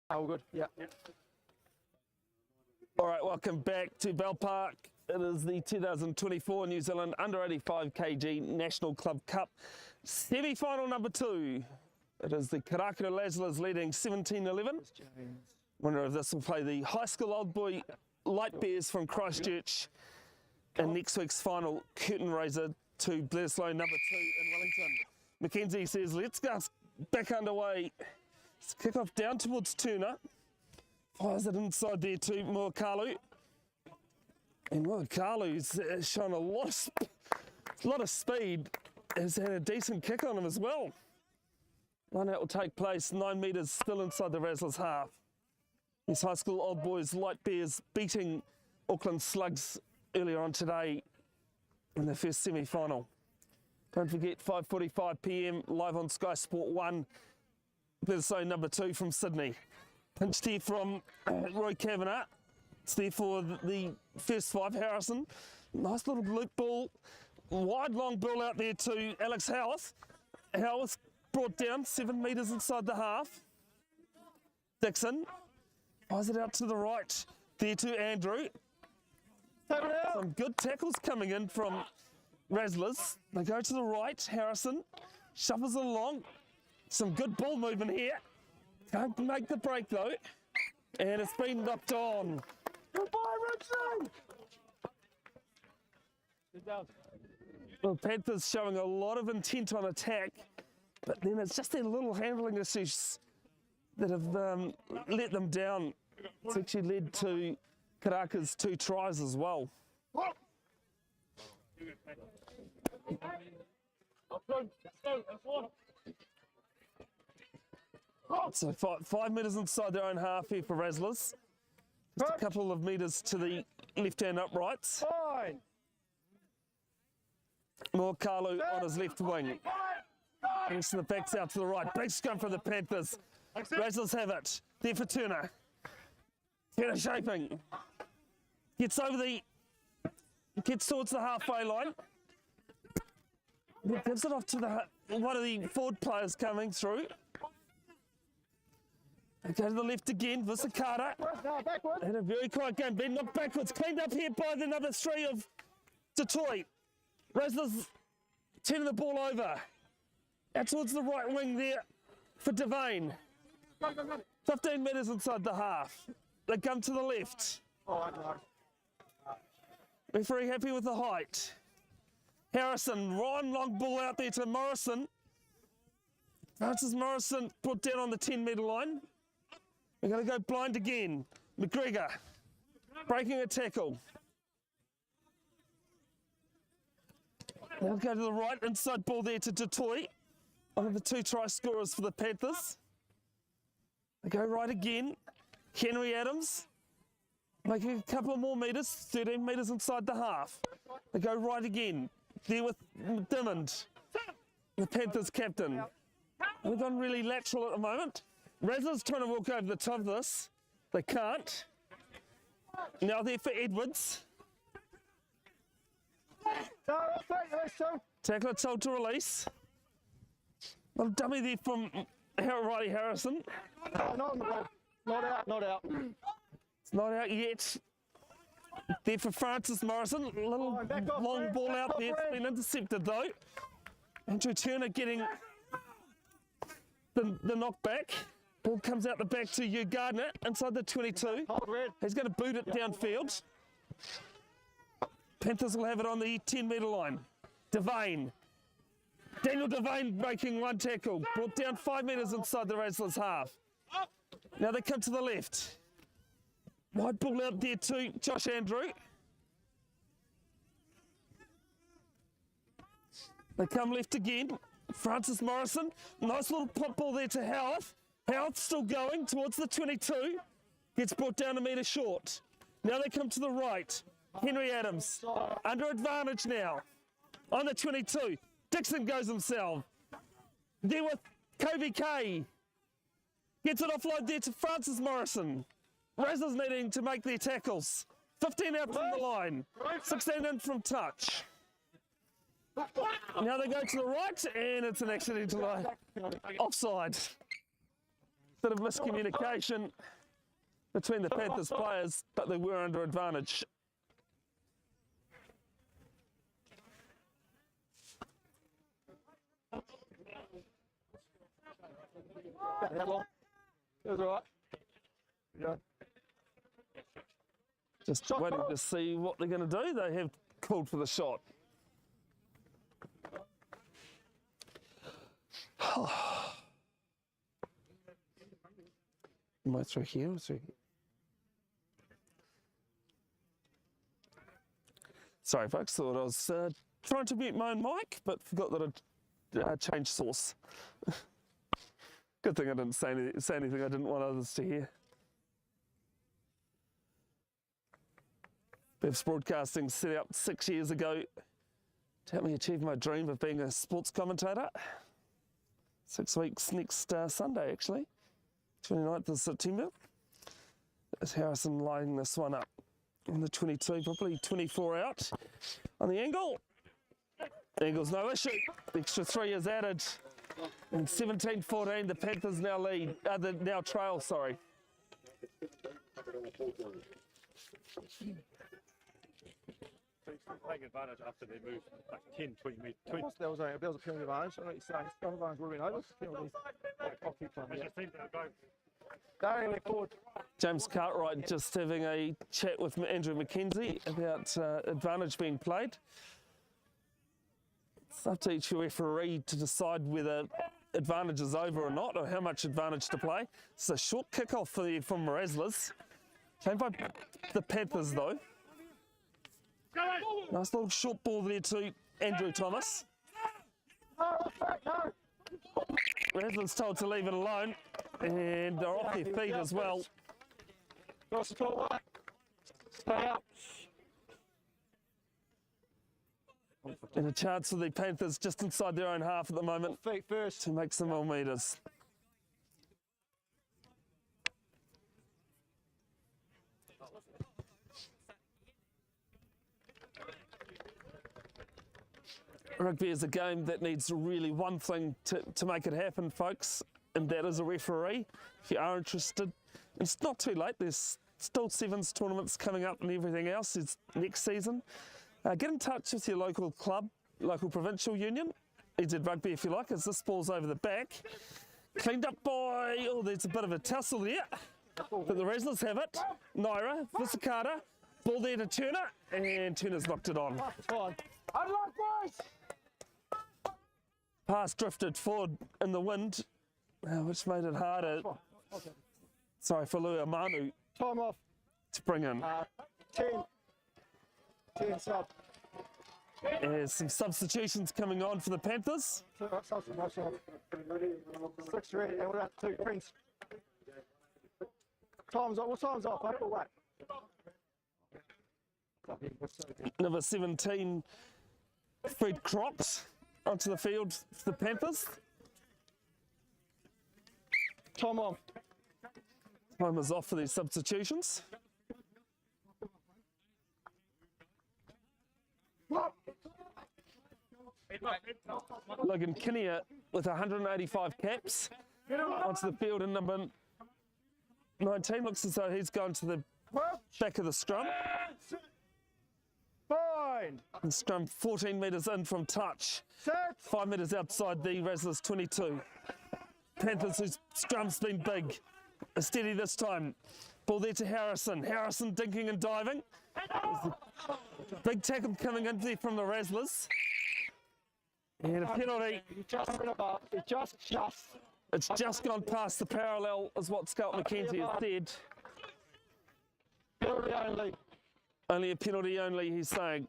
Oh, good. Yeah. All right, welcome back to Bell Park. It is the 2024 New Zealand Under 85 kg National Club Cup semi-final number 2. It is the Karaka Razzlers leading 17-11. Wonder if this will play the high school old boy Light Bears from Christchurch in next week's final curtain raiser to Bledisloe number 2 in Wellington. Mackenzie says, let's go back underway. Let's kick off down towards Turner. Fires it inside there to Manukau. And Manukau's shown a lot of speed. Has had a decent kick on him as well. Line out will take place 9 metres still inside the Razzlers half. These high school old boys Light Bears beating Auckland Slugs earlier on today in the first semi-final. Don't forget 5:45 p.m. live on Sky Sport 1. Bledisloe number 2 from Sydney. Pinched here from Roy Kavanagh. It's there for the first 5, Harrison. Nice little loop ball. Wide long ball out there to Alex Howarth. Howarth brought down 7 metres inside the half. Dixon fires it out to the right. There to Andrew. Some good tackles coming in from Razzlers. They go to the right. Harrison shuffles it along. Some good ball movement here. Can't make the break though. And it's been knocked on. Goodbye, Richard! Well, Panthers showing a lot of intent on attack, but then it's just their little handling issues that have let them down. It's actually led to Karaka's 2 tries as well. So 5 metres inside their own half here for Razzlers. Just a couple of metres to the left-hand uprights. Manukau on his left wing. Brings the backs out to the right. Big scrum for the Panthers. Razzlers have it. There for Turner. Turner shaping. Gets towards the halfway line. Gives it off to one of the forward players coming through. They go to the left again, Visakata. Had a very quiet game, been knocked backwards. Cleaned up here by the number 3 of Detroit. Razzlers turning the ball over. Out towards the right wing there for Devane. 15 metres inside the half. They come to the left. Referee happy with the height. Harrison, long ball out there to Morrison. Francis Morrison put down on the 10-metre line. We're going to go blind again. McGregor breaking a tackle. They'll go to the right, inside ball there to Detroit. One of the 2 try scorers for the Panthers. They go right again. Henry Adams making a couple of more metres, 13 metres inside the half. They go right again. There with Dimmond, the Panthers captain. They've gone really lateral at the moment. Razzlers trying to walk over the top of this. They can't. Now there for Edwards. Tackler told to release. Little dummy there from Riley Harrison. Not out. It's not out yet. There for Francis Morrison. Little long ball out there. It's been intercepted though. Andrew Turner getting the knockback. Ball comes out the back to Hugh Gardner inside the 22. He's going to boot it downfield. Panthers will have it on the 10-metre line. Devane. Daniel Devane making 1 tackle. Brought down 5 metres inside the Razzlers half. Now they come to the left. Wide ball out there to Josh Andrew. They come left again. Francis Morrison. Nice little pop ball there to Howarth. Howarth still going towards the 22. Gets brought down a metre short. Now they come to the right. Henry Adams. Under advantage now. On the 22. Dixon goes himself. There with Kobe K. Gets it offload there to Francis Morrison. Razzlers needing to make their tackles. 15 out from the line. 16 in from touch. Now they go to the right, and it's an accidental offside. Bit of miscommunication between the Panthers players, but they were under advantage. That long. It was all right. Yeah. Just waiting to see what they're going to do. They have called for the shot. Am I through here or through here? Sorry, folks. Thought I was trying to mute my own mic, but forgot that I'd changed source. Good thing I didn't say anything I didn't want others to hear. Bev's Broadcasting set up 6 years ago to help me achieve my dream of being a sports commentator. 6 weeks next Sunday, actually, 29th of September. There's Harrison lining this one up on the 22, probably 24 out on the angle. Angle's no issue. The extra 3 is added. And 17-14, the Panthers now lead. Now trail, sorry. Take advantage after they move like 10, 20 metres. There was a penalty advantage. I know what you're saying. Penalty advantage would have been over. Penalty. I'll keep playing. It just seems to go. Going forward. James Cartwright just having a chat with Andrew McKenzie about advantage being played. It's up to each referee to decide whether advantage is over or not, or how much advantage to play. It's a short kick-off from Razzlers. Played by the Panthers, though. Nice little short ball there to Andrew Thomas. Razzlers told to leave it alone, and they're off their feet as well. Stay up. And a chance for the Panthers just inside their own half at the moment Feet first. to make some more metres. Rugby is a game that needs really one thing to make it happen, folks, and that is a referee. If you are interested, it's not too late. There's still sevens tournaments coming up and everything else. It's next season. Get in touch with your local club, local provincial union, NZ Rugby if you like, as this ball's over the back. Cleaned up by, oh, there's a bit of a tussle there, but the Razzlers have it. Naira, Visakata, ball there to Turner, and Turner's knocked it on. Pass drifted forward in the wind, which made it harder. Sorry, for Lua Manu Time off. to bring in. 10. 10 sub. There's some substitutions coming on for the Panthers. 6 red. And we're at 2 Prince. Time's off. What time's off? Or what? Number 17, Fred Crops, onto the field for the Panthers. Time off. Time is off for these substitutions. Logan Kinnear with 185 caps onto the field in number 19. Looks as though he's gone to the back of the scrum. Fine. The scrum 14 metres in from touch. 5 metres outside the Razzlers 22. Panthers, whose scrum's been big. Steady this time. Ball there to Harrison. Harrison dinking and diving. Big tackle coming in there from the Razzlers. And a penalty. It's just gone past the parallel, is what Scott McKenzie has said. Penalty only. Only a penalty only, he's saying.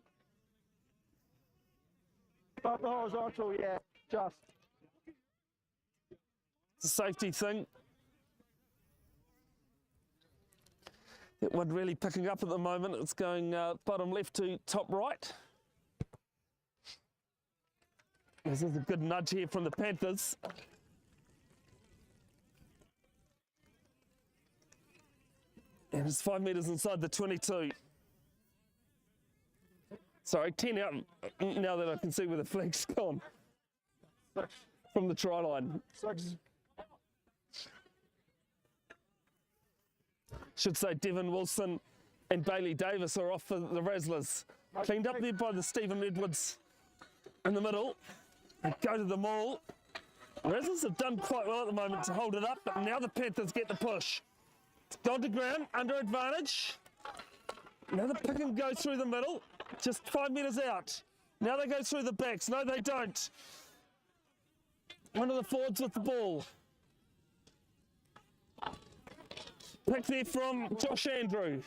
But the horizontal, yeah, just. It's a safety thing. That one really picking up at the moment. It's going bottom left to top right. This is a good nudge here from the Panthers. And it's 5 metres inside the 22. Sorry, 10 out now that I can see where the flag's gone. 6. From the try line. 6. Should say Devon Wilson and Bailey Davis are off for the Razzlers. Cleaned up there by the Stephen Edwards in the middle. They go to the maul. Razzlers have done quite well at the moment to hold it up, but now the Panthers get the push. It's gone to ground, under advantage. Now the pick and go through the middle, just 5 metres out. Now they go through the backs. No, they don't. One of the forwards with the ball. Pick there from Josh Andrew.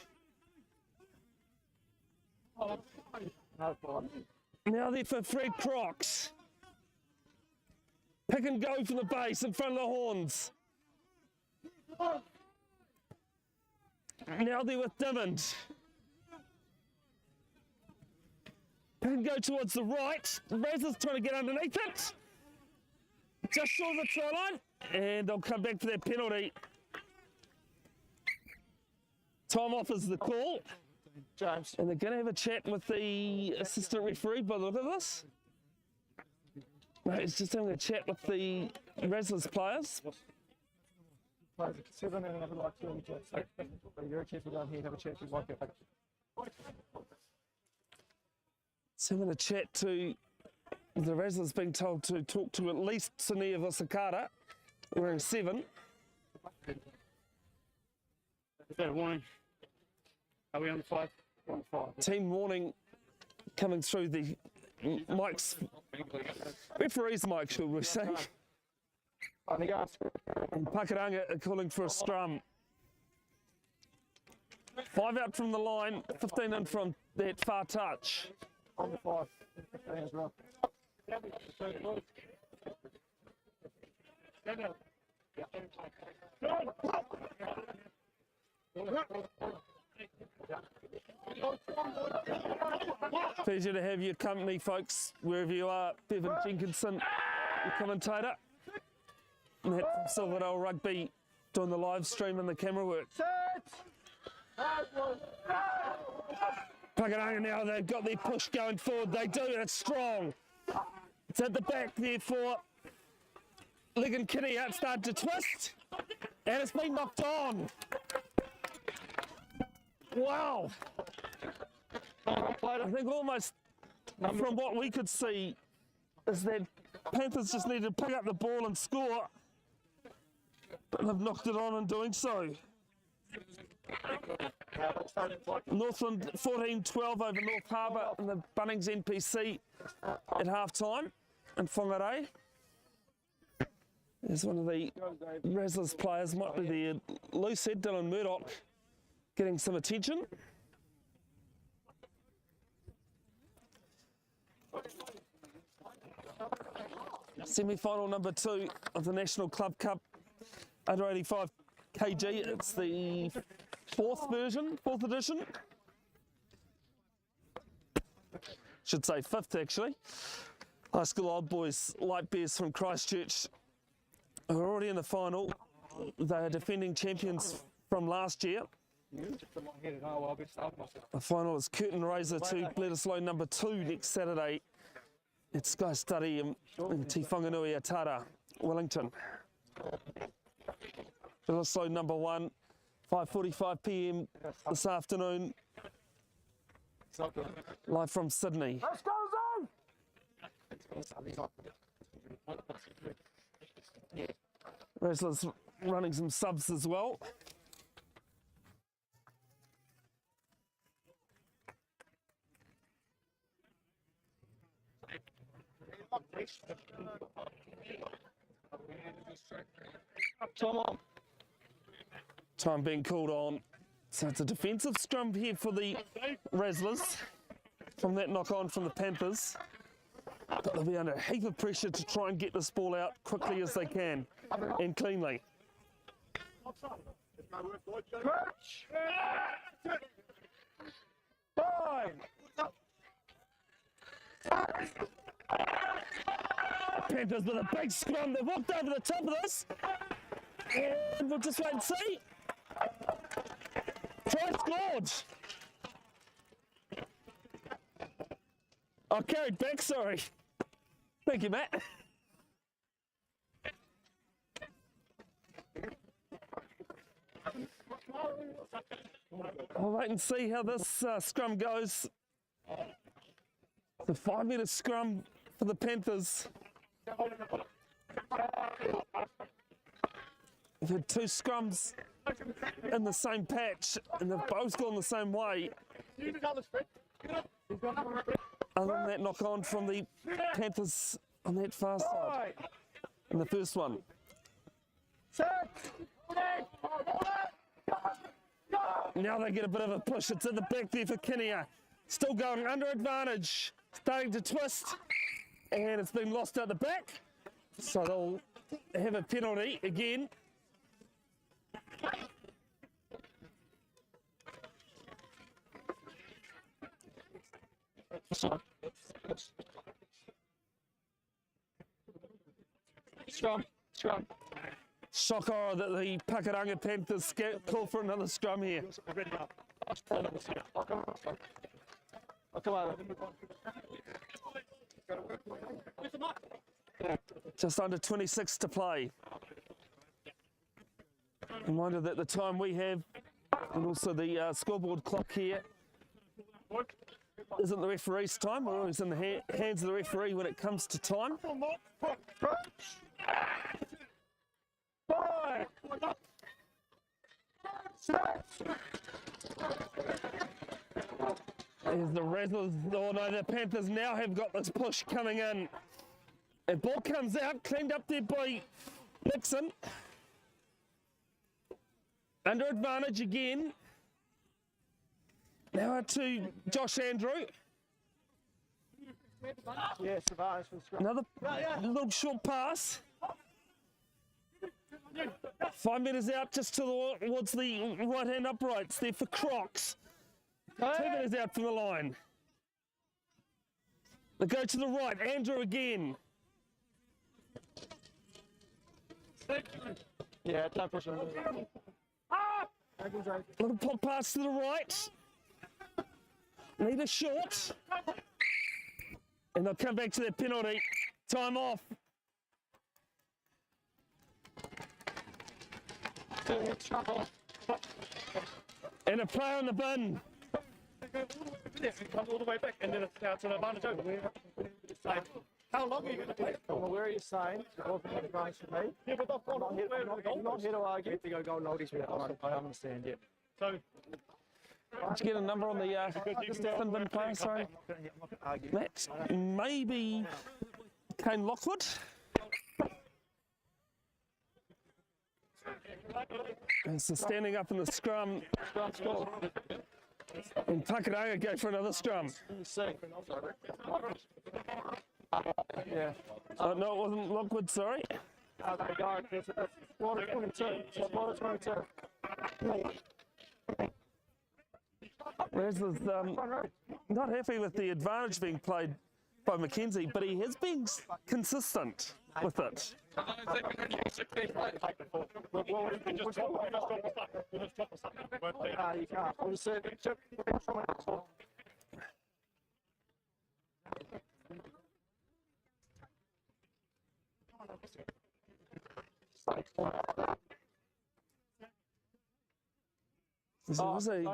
Now there for Fred Crocs. Pick and go from the base in front of the horns. Now there with Dimmond. Pick and go towards the right. Razzlers trying to get underneath it. Just short of the try line. And they'll come back for their penalty. Time off is the call. James. And they're going to have a chat with the assistant referee by the look of this. No, he's just having a chat with the Razzlers players. You're careful down here, have a chat with one. He's having a chat to the Razzlers, being told to talk to at least Sania Vasakara, wearing 7. Is that a warning? Are we on the 5? On 5. Team warning coming through the mics. Referee's mic, should we say. On the gas. And Pakuranga are calling for a scrum. 5 out from the line, 15 in from that far touch. On the 5. Hands rough. Pleasure to have your company, folks, wherever you are. Bevan Jenkinson, your commentator. And that from Silverdale Rugby, doing the live stream and the camera work. Pakuranga now, they've got their push going forward. They do, it's strong. It's at the back there for Ligon Kitty. Out started to twist. And it's been knocked on. Wow. I think almost from what we could see is that Panthers just needed to pick up the ball and score. But they've knocked it on in doing so. Northland 14-12 over North Harbour in the Bunnings NPC at half-time in Whangarei. There's one of the Razzlers players, might be the loose head, Dylan Murdoch, getting some attention. Semi-final number 2 of the National Club Cup under 85 kg. It's the 4th edition. Should say 5th actually. High school old boys, Light Bears from Christchurch, are already in the final. They are defending champions from last year. The final is Curtain Raiser to Bledisloe number 2 next Saturday at Sky Study in Te Whanganui Atara, Wellington. Bledisloe number 1, 5:45 p.m. this afternoon, live from Sydney. Let's go, Razzlers running some subs as well. Time being called on. So it's a defensive scrum here for the Razzlers from that knock on from the Panthers. But they'll be under a heap of pressure to try and get this ball out quickly as they can and cleanly. Panthers with a big scrum. They've walked over the top of this. And we'll just wait and see. Try scored. Oh, carried back, sorry. Thank you, Matt. I'll wait and see how this scrum goes. The 5 metre scrum for the Panthers. We've had 2 scrums in the same patch and they've both gone the same way. Other than that knock on from the Panthers on that far side in the first one. Now they get a bit of a push. It's at the back there for Kinnear. Still going under advantage. Starting to twist. And it's been lost out the back. So they'll have a penalty again. Scrum. Shock horror that the Pakuranga Panthers call for another scrum here. Oh, come on. Just under 26 to play. Reminder that the time we have, and also the scoreboard clock here, isn't the referee's time. We're always in the hands of the referee when it comes to time. There's the Razzlers. Oh no, the Panthers now have got this push coming in. The ball comes out, cleaned up there by Nixon. Under advantage again. Now to Josh Andrew. Yeah, survives for the scrum. Another little short pass. 5 metres out just towards the right-hand uprights there for Crocs. 2 metres out from the line. They go to the right, Andrew again. Yeah, don't push him. Little pop pass to the right. Need a short. And they'll come back to their penalty. Time off. And a play on the bin. It comes all the way back and then it's now to the advantage over. How long are you going to play? Well, where are you saying? It wasn't an advantage for me. Yeah, but I've gone all the way to the goal. I'm not here to argue. To go goal oldies with it. I understand, yeah. So, Did you get a number on the thin bin player? Sorry. That's maybe Kane Lockwood. And so standing up in the scrum. And Pakuranga go for another scrum. Yeah. Oh, no, it wasn't Lockwood, sorry. Okay, go. It's squad of 22. Squad of 22. Razzlers not happy with the advantage being played by Mackenzie, but he has been consistent with it. You can't. We'll see. There was a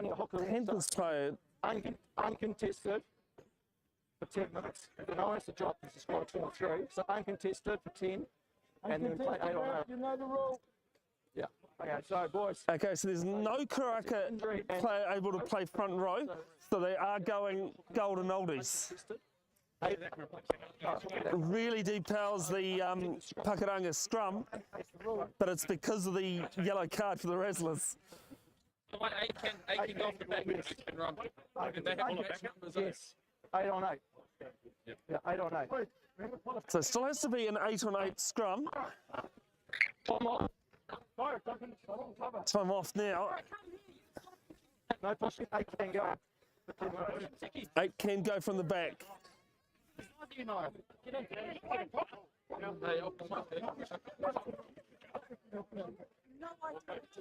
Panthers player. Uncontested for 10 minutes. No one has to drop. This is squad 23. So uncontested for 10, and then play 8 on 8. You know the rule. Yeah. Okay, so boys. Okay, so there's no Karaka player able to play front row, so they are going golden oldies. It really depowers the Pakuranga scrum, but it's because of the yellow card for the Razzlers. Eight can go off the back and run. And they have match numbers. Yes. 8 on 8. Yeah, 8 on 8. So it still has to be an 8 on 8 scrum. Time off now. No pushing. 8 can go. 8 can go from the back.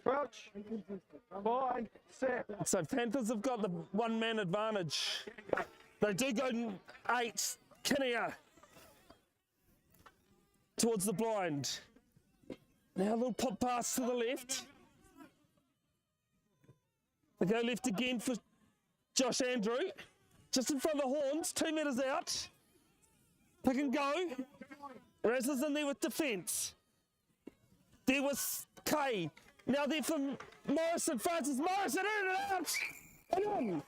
Crouch. Fine. Set. So Panthers have got the one-man advantage. They do go 8. Kinnear towards the blind. Now a little pop pass to the left. They go left again for Josh Andrew. Just in front of the horns, 2 metres out. Pick and go. Razzlers in there with defence. There was Kay. Now there from Morrison, Francis Morrison, in and out. And in.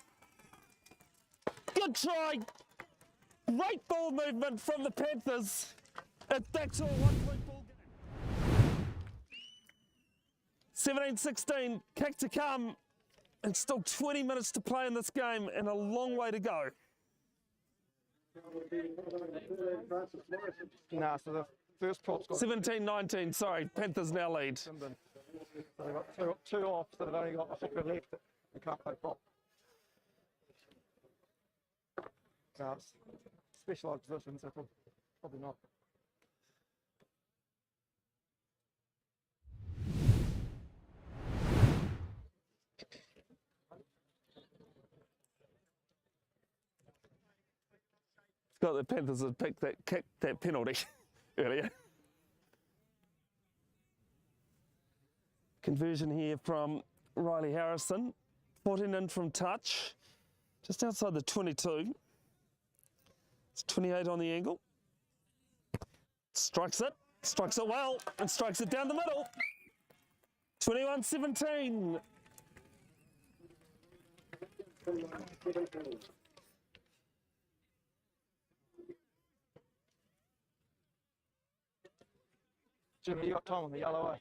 Good try. Great ball movement from the Panthers. It's back to a 1-point ball game. 17-16, kick to come. And still 20 minutes to play in this game and a long way to go. No, so the first prop's got 17-19, sorry, Panthers now lead. So they've got two off, so they've only got a hooker left. They can't play prop. No, it's specialised positions, so probably not. Got the Panthers had picked that penalty earlier. Conversion here from Riley Harrison. 14 in from touch. Just outside the 22. It's 28 on the angle. Strikes it well, and strikes it down the middle. 21-17. Jimmy, you got time on the yellow, eh?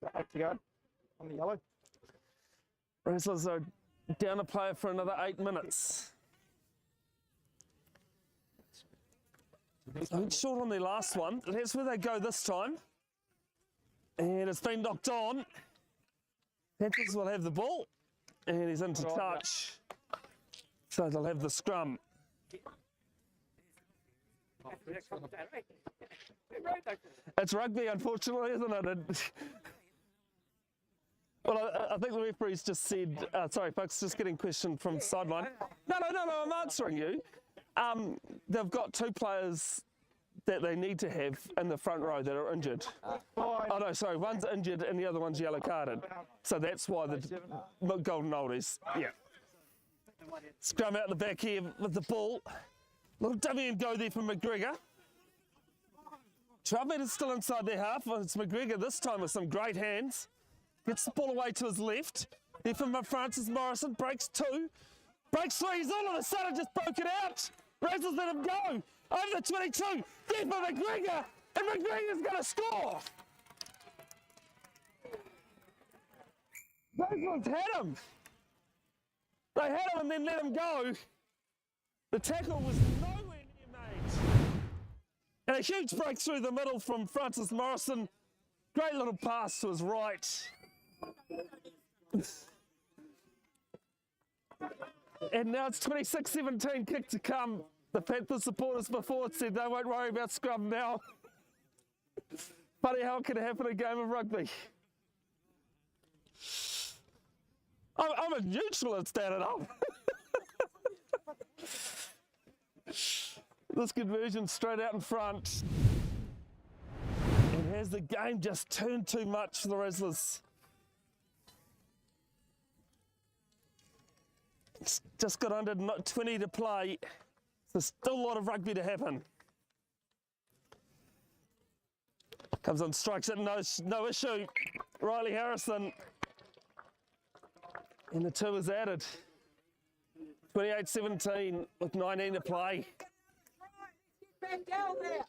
Got 8 to go on the yellow. Razzlers are down a player for another 8 minutes. I think short on their last one. That's where they go this time. And it's been knocked on. Panthers will have the ball. And he's into touch. So they'll have the scrum. It's rugby, unfortunately, isn't it? Well, I think the referee's just said, sorry, folks, just getting a question from sideline. No, I'm answering you. They've got 2 players that they need to have in the front row that are injured. Oh, no, sorry, one's injured and the other one's yellow carded. So that's why the golden oldies, yeah. Scrum out the back here with the ball. Little dummy and go there from McGregor. 12 metres still inside their half. It's McGregor this time with some great hands. Gets the ball away to his left. There from Francis Morrison. Breaks 2. Breaks 3. He's all of a sudden just broke it out. Razzlers let him go. Over the 22. There for McGregor. And McGregor's going to score. Razzlers had him. They had him and then let him go. The tackle was nowhere near made. And a huge break through the middle from Francis Morrison. Great little pass to his right. And now it's 26-17, kick to come. The Panthers supporters before said they won't worry about scrum now. Funny how it can happen in a game of rugby. I'm a neutral at standing up. This conversion straight out in front. And has the game just turned too much for the Razzlers? It's just got under 20 to play. There's still a lot of rugby to happen. Comes on, strikes it, no issue. Riley Harrison. And the 2 is added. 28-17 with 19 to play. Back down there.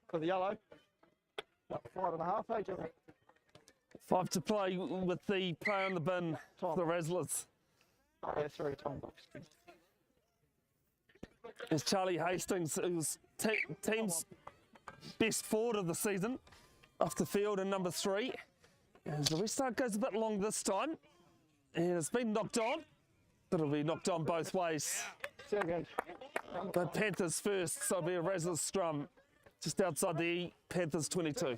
For the yellow. About 5.5, eh, Jimmy? 5 to play with the play on the bin for the Razzlers. Oh, yeah, 3 time box. It's Charlie Hastings, who's team's best forward of the season, off the field in number 3. As the restart goes a bit long this time, and it's been knocked on, but it'll be knocked on both ways. But Panthers first, so it'll be a Razzlers scrum just outside the Panthers 22.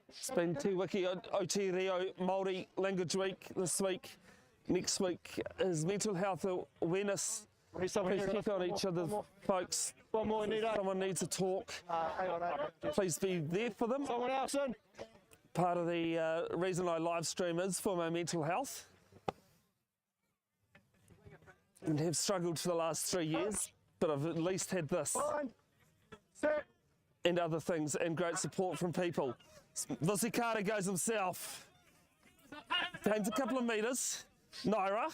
It's been Te Wiki Aotearoa Māori Language Week this week. next week is mental health awareness. Please check on each other, folks. One more, Nito. Someone needs to talk. Hang on, Please be there for them. someone else in. Part of the reason I live stream is for my mental health. And have struggled for the last 3 years, but I've at least had this Fine. Set. and other things and great support from people. Visikata goes himself. Gains a couple of metres. Naira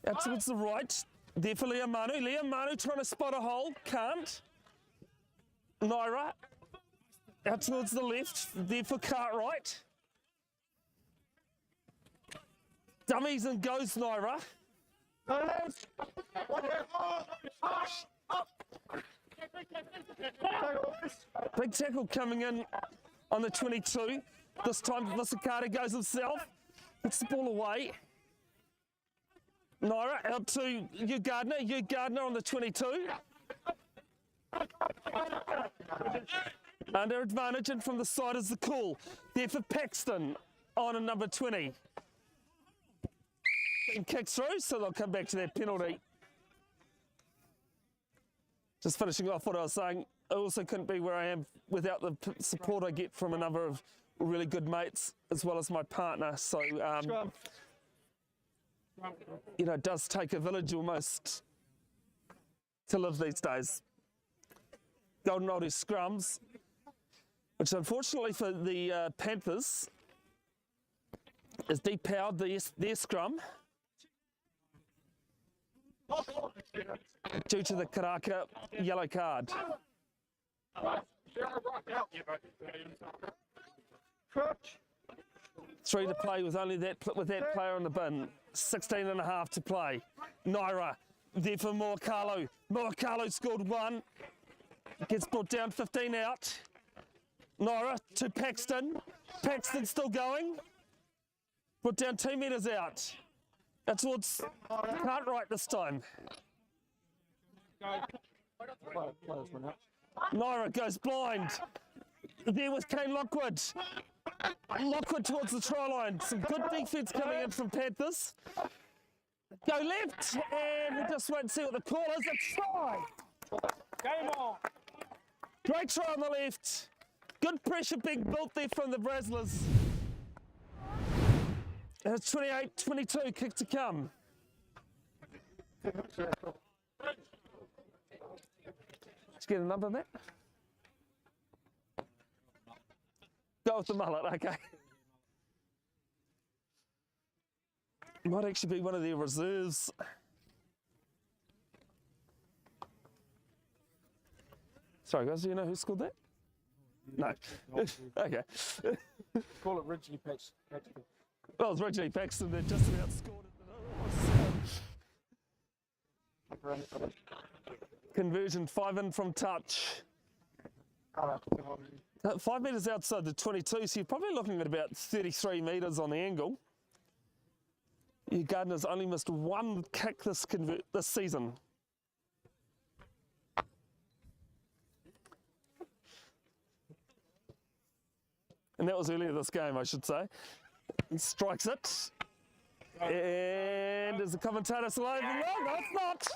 out towards the right. There for Liam Manu. Liam Manu trying to spot a hole. Can't. Naira out towards the left. There for Cartwright. Dummies and goes Naira. Big tackle coming in on the 22. This time Visikata goes himself. Puts the ball away. Naira out to Hugh Gardner. Hugh Gardner on the 22. Under advantage and from the side is the call. There for Paxton on a number 20. And kicks through, so they'll come back to that penalty. Just finishing off what I was saying, I also couldn't be where I am without the support I get from a number of really good mates, as well as my partner. So, you know, it does take a village almost to live these days. Golden Oldie scrums, which unfortunately for the Panthers is depowered their scrum due to the Karaka yellow card. 3 to play with only that player on the bin. 16 and a half to play. Naira there for Moakalo. Moakalo scored 1. Gets brought down 15 out. Naira to Paxton. Paxton still going. Brought down 2 metres out. That's towards Cartwright this time. Naira goes blind. There with Kane Lockwood. Lockwood towards the try line. Some good defence coming in from Panthers. Go left, and we just wait and see what the call is. A try. Game on. Great try on the left. Good pressure being built there from the Razzlers. And it's 28-22, kick to come. Did you get a number, Matt? Go with the mullet, okay. Might actually be one of their reserves. Sorry guys, do you know who scored that? No. Okay. Call it Ridgely Paxton. Well, it was Ridgely Paxton that just about scored it. Conversion 5 in from touch. 5 metres outside the 22, so you're probably looking at about 33 metres on the angle. Your Gardner's only missed 1 kick this season. And that was earlier this game, I should say. He strikes it. And is the commentator still over? No, it's not.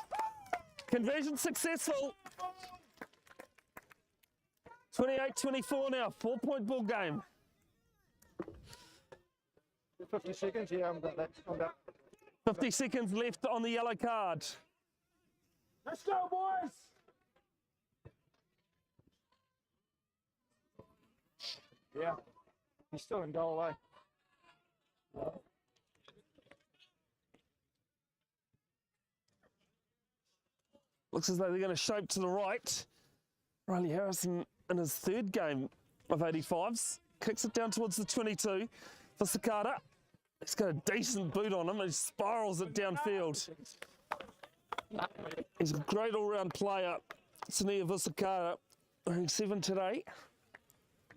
Conversion successful. 28-24 now, 4-point ball game. 50 seconds, yeah, I'm got that. 50 seconds left on the yellow card. Let's go, boys! Yeah, he's still in goal, eh? Looks as though they're going to shape to the right. Riley Harrison in his 3rd game of 85s. Kicks it down towards the 22 for Sakata. He's got a decent boot on him and he spirals it downfield. He's a great all-round player. Sania Visakata, wearing 7 today.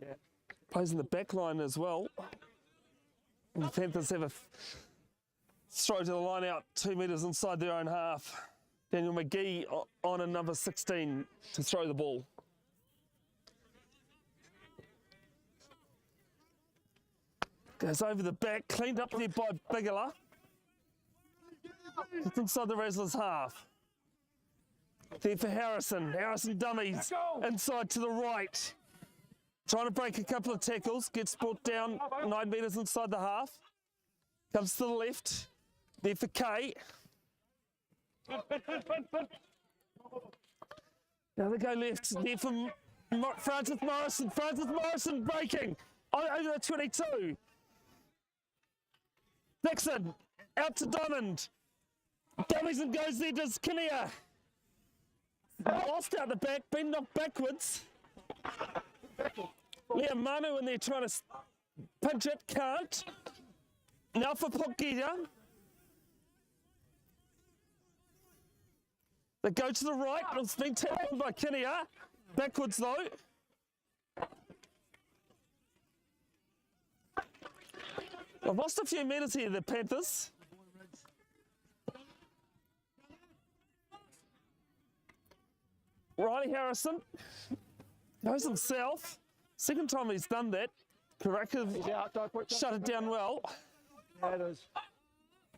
Yeah. Plays in the back line as well. And the Panthers have a throw to the line out 2 metres inside their own half. Daniel McGee on a number 16 to throw the ball. Goes over the back, cleaned up there by Bigelow. Just inside the Razzlers half. There for Harrison. Harrison dummies. Inside to the right. Trying to break a couple of tackles. Gets brought down 9 metres inside the half. Comes to the left. There for Kay. Now they go left. There for Francis Morrison. Francis Morrison breaking. Over the 22. Dixon. Out to Diamond. Dummies and goes there. Does Kinnear. Lost out the back. Been knocked backwards. Liam Manu in there trying to pinch it. Can't. Now for Pakuranga. They go to the right. It's been tackled by Kinnear. Backwards though. I've lost a few metres here, the Panthers. Riley Harrison goes himself. Second time he's done that. Karaka shut it down well. Yeah, it is.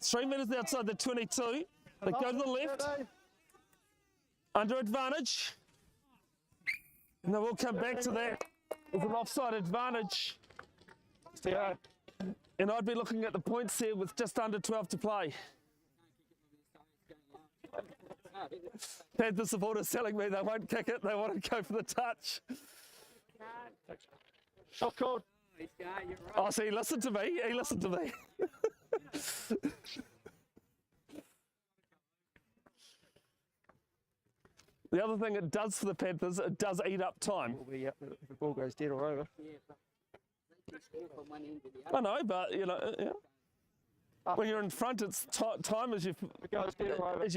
3 metres outside the 22. They go to the left. Under advantage. And they will come back to that with an offside advantage. Yeah. And I'd be looking at the points here with just under 12 to play. Panther supporters telling me they won't kick it, they want to go for the touch. Shot called. Oh, see, he listened to me. He listened to me. The other thing it does for the Panthers, it does eat up time. If the ball goes dead or over. I know, but, you know, yeah. When you're in front, it's time is your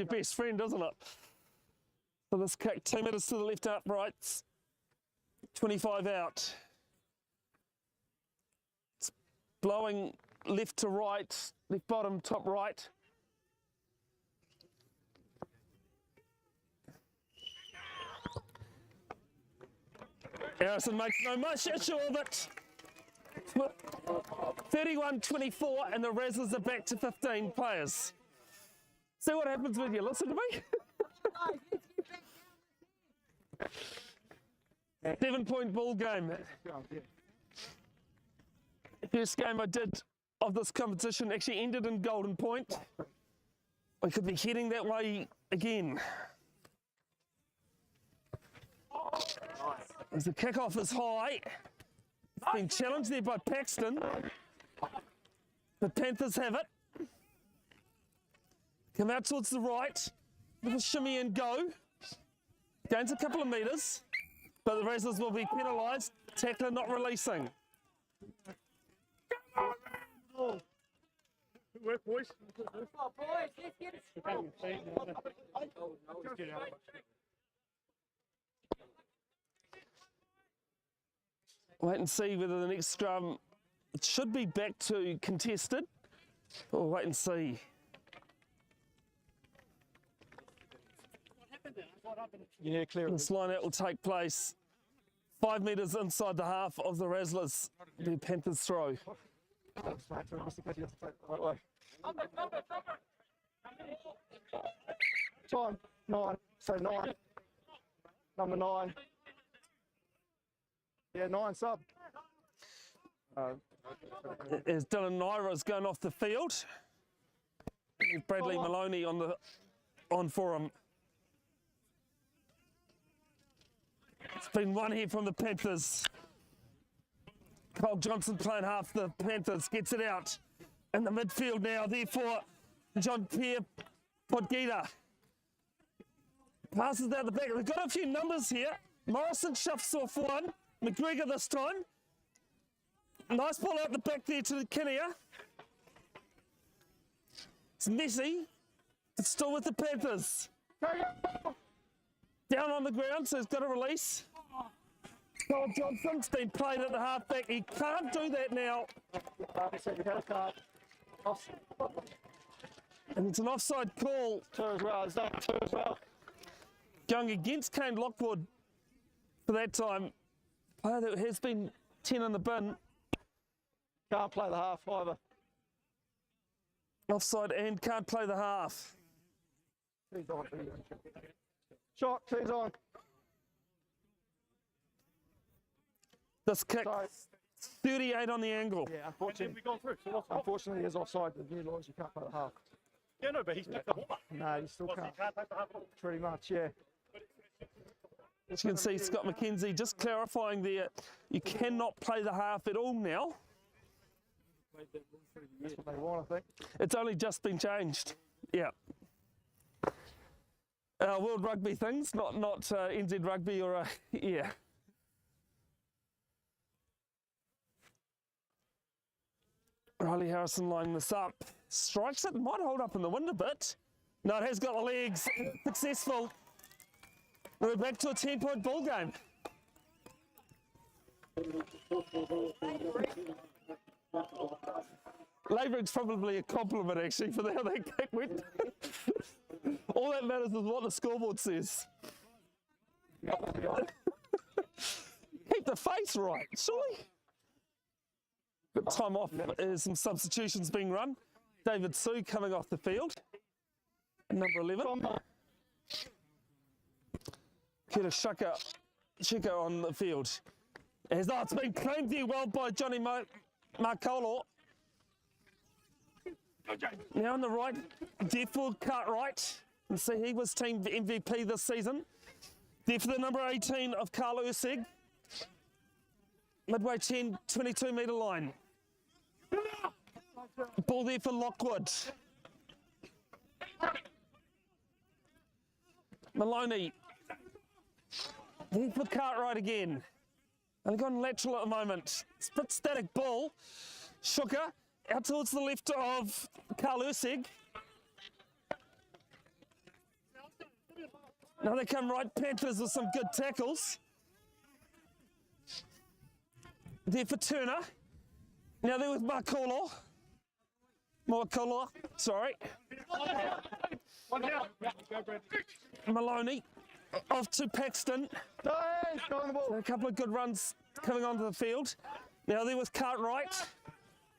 best friend, isn't it? So this kick, 2 metres to the left uprights, 25 out. It's blowing left to right, left bottom, top right. Harrison makes no much issue of it. 31-24 and the Razzlers are back to 15 players. See what happens when you listen to me? 7-point ball game. First game I did of this competition actually ended in Golden Point. We could be heading that way again. As the kickoff is high, it's been challenged there by Paxton. The Panthers have it. Come out towards the right, with a shimmy and go. Gains a couple of metres, but the Razzlers will be penalised. Tackler not releasing. Work, boys. Oh, boys, let's get it. Wait and see whether the next scrum, it should be back to contested. We'll wait and see. Yeah, clear. This line out will take place 5 metres inside the half of the Razzlers. The Panthers throw. Time, 9. So 9. Number 9. Yeah, 9 sub. As Dylan Naira's going off the field. Bradley Maloney on for him. It's been one here from the Panthers. Cole Johnson playing half the Panthers, gets it out in the midfield now, therefore John Pierre Podgita. Passes down the back. They've got a few numbers here. Morrison shuffles off one. McGregor this time. Nice ball out the back there to the Kinnear. It's messy. It's still with the Panthers. Down on the ground, so he's got a release. Cole Johnson's been played at the halfback. He can't do that now. And it's an offside call. 2 as well. It's done 2 as well. Going against Kane Lockwood for that time. Player that has been 10 in the bin. Can't play the half either. Offside and can't play the half. Tees on. Shot, tees on. This kick, So, 38 on the angle. yeah, Then unfortunately, we've gone through. So what's up? unfortunately, he is offside. The new laws, you can't play the half. Yeah, no, but he's picked the ball. No, you still He can't. can't take the half ball. Pretty much, yeah. As you can see, Scott McKenzie just clarifying there, you cannot play the half at all now. That's what they want, I think. It's only just been changed. Yeah. World Rugby things, not NZ Rugby or yeah. Riley Harrison lining this up. Strikes it, might hold up in the wind a bit. No, it has got the legs. Successful. We're back to a 10-point ball game. Laboring's probably a compliment actually for how that kick went. All that matters is what the scoreboard says. Keep the face right, surely. Got time off as some substitutions being run. David Sue coming off the field. Number 11. Kira Shaka on the field. As it's been claimed there well by Johnny Markolo. Now on the right, Deford Cartwright. You see he was team MVP this season. There for the number 18 of Carl Ursig. Midway 10, 22 metre line. Ball there for Lockwood. Maloney. There for Cartwright again. They've gone lateral at the moment. Split static ball. Shooker out towards the left of Carl Ursig. Now they come right. Panthers with some good tackles. There for Turner. Now they're with Markolo, sorry. Maloney off to Paxton. So a couple of good runs coming onto the field. Now they're with Cartwright.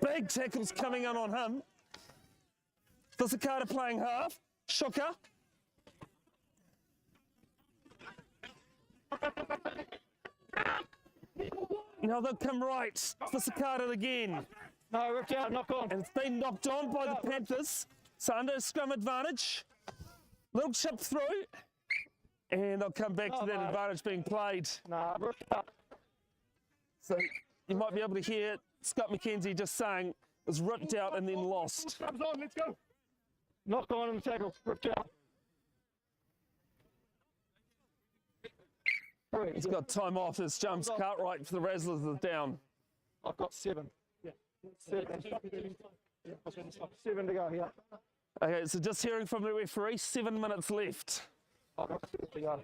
Big tackles coming in on him. Visakata playing half. Shooker. Now they'll come right. Visakata again. No, ripped out, knock on. And it's been knocked on by the Panthers. So under scrum advantage. Little chip through. And they'll come back to that advantage being played. Nah, ripped out. So you might be able to hear Scott McKenzie just saying it was ripped out and then lost. Scrubs on, let's go. Knock on in the tackle, ripped out. He's got time off as James Cartwright for the Razzlers is down. I've got 7. Yeah. 7. 7 to go here. Okay, so just hearing from the referee, 7 minutes left. I've got 7 to go.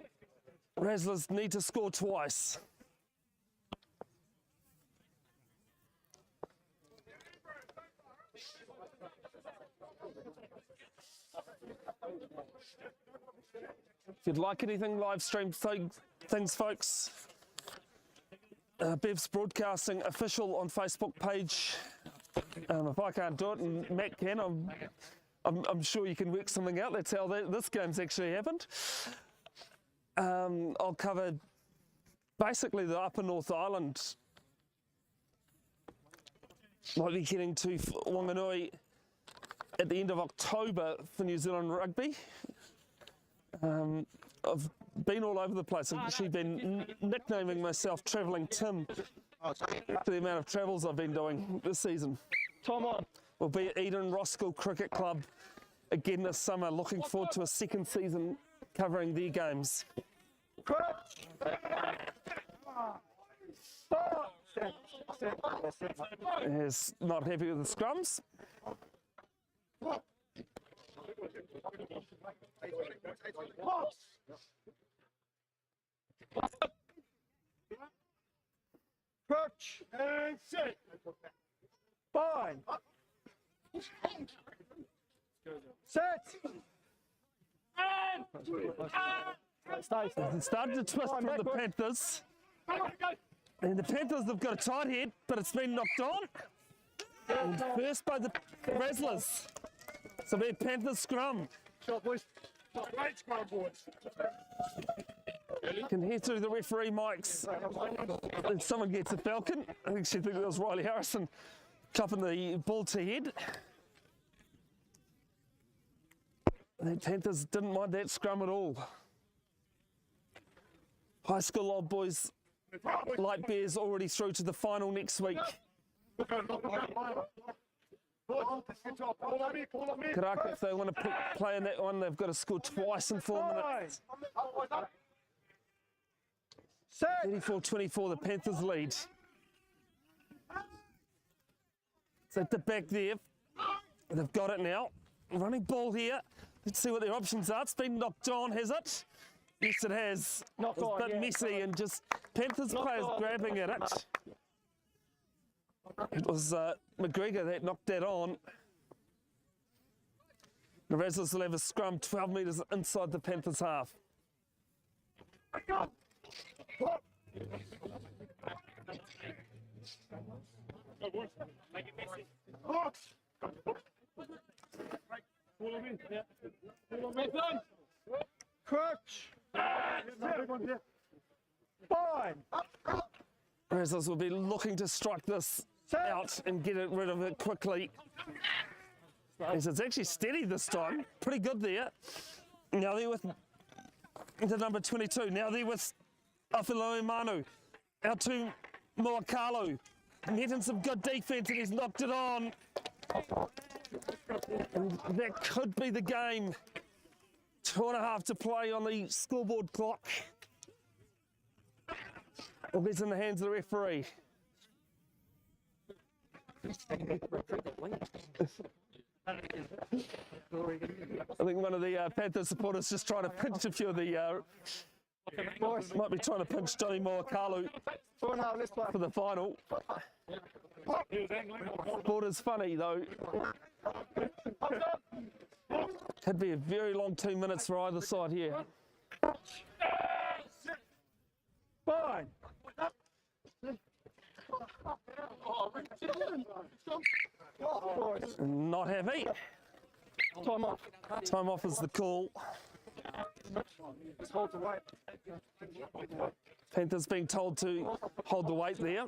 Razzlers need to score twice. If you'd like anything live stream things, folks, Bev's Broadcasting official on Facebook page. If I can't do it and Matt can, I'm sure you can work something out. That's how this game's actually happened. I'll cover basically the Upper North Island. Might be heading to Wanganui at the end of October for New Zealand Rugby. I've been all over the place. I've actually been nicknaming myself Travelling Tim for the amount of travels I've been doing this season. Tom on. We'll be at Eden Roskill Cricket Club again this summer. Looking forward to a second season covering their games. Is not happy with the scrums. Perch. And sit. Fine. Set. It started to twist from the Panthers. And the Panthers have got a tight head, but it's been knocked on. And first by the Razzlers. So be Panthers scrum. Shot, boys. Great scrum, boys. You can hear through the referee mics. And someone gets a falcon. I think it was Riley Harrison cupping the ball to head. The Panthers didn't mind that scrum at all. High school old boys, Light Bears already through to the final next week. Karaka, if they want to play in that one, they've got to score twice in 4 minutes. 34-24, the Panthers lead. So at the back there, they've got it now. Running ball here. Let's see what their options are. It's been knocked on, has it? Yes, it has. Knocked It's a on, bit yeah. messy and just Panthers players grabbing at it. It was McGregor that knocked that on. The Razzlers will have a scrum 12 metres inside the Panthers half. Crutch. Fine. Razzlers will be looking to strike this out and get rid of it quickly. As it's actually steady this time. Pretty good there. Now they're with the number 22. Now they're with Awhilohe Manu. Out to Moakalu. Getting some good defence and he's knocked it on. And that could be the game. 2.5 to play on the scoreboard clock. It'll be in the hands of the referee. I think one of the Panthers supporters just trying to pinch a few of the might be trying to pinch Johnny Moakalu for the final. Sport is funny though. Could be a very long 2 minutes for either side here. Fine. Not happy. Time off. Time off is the call. Just hold the weight. Panthers being told to hold the weight there.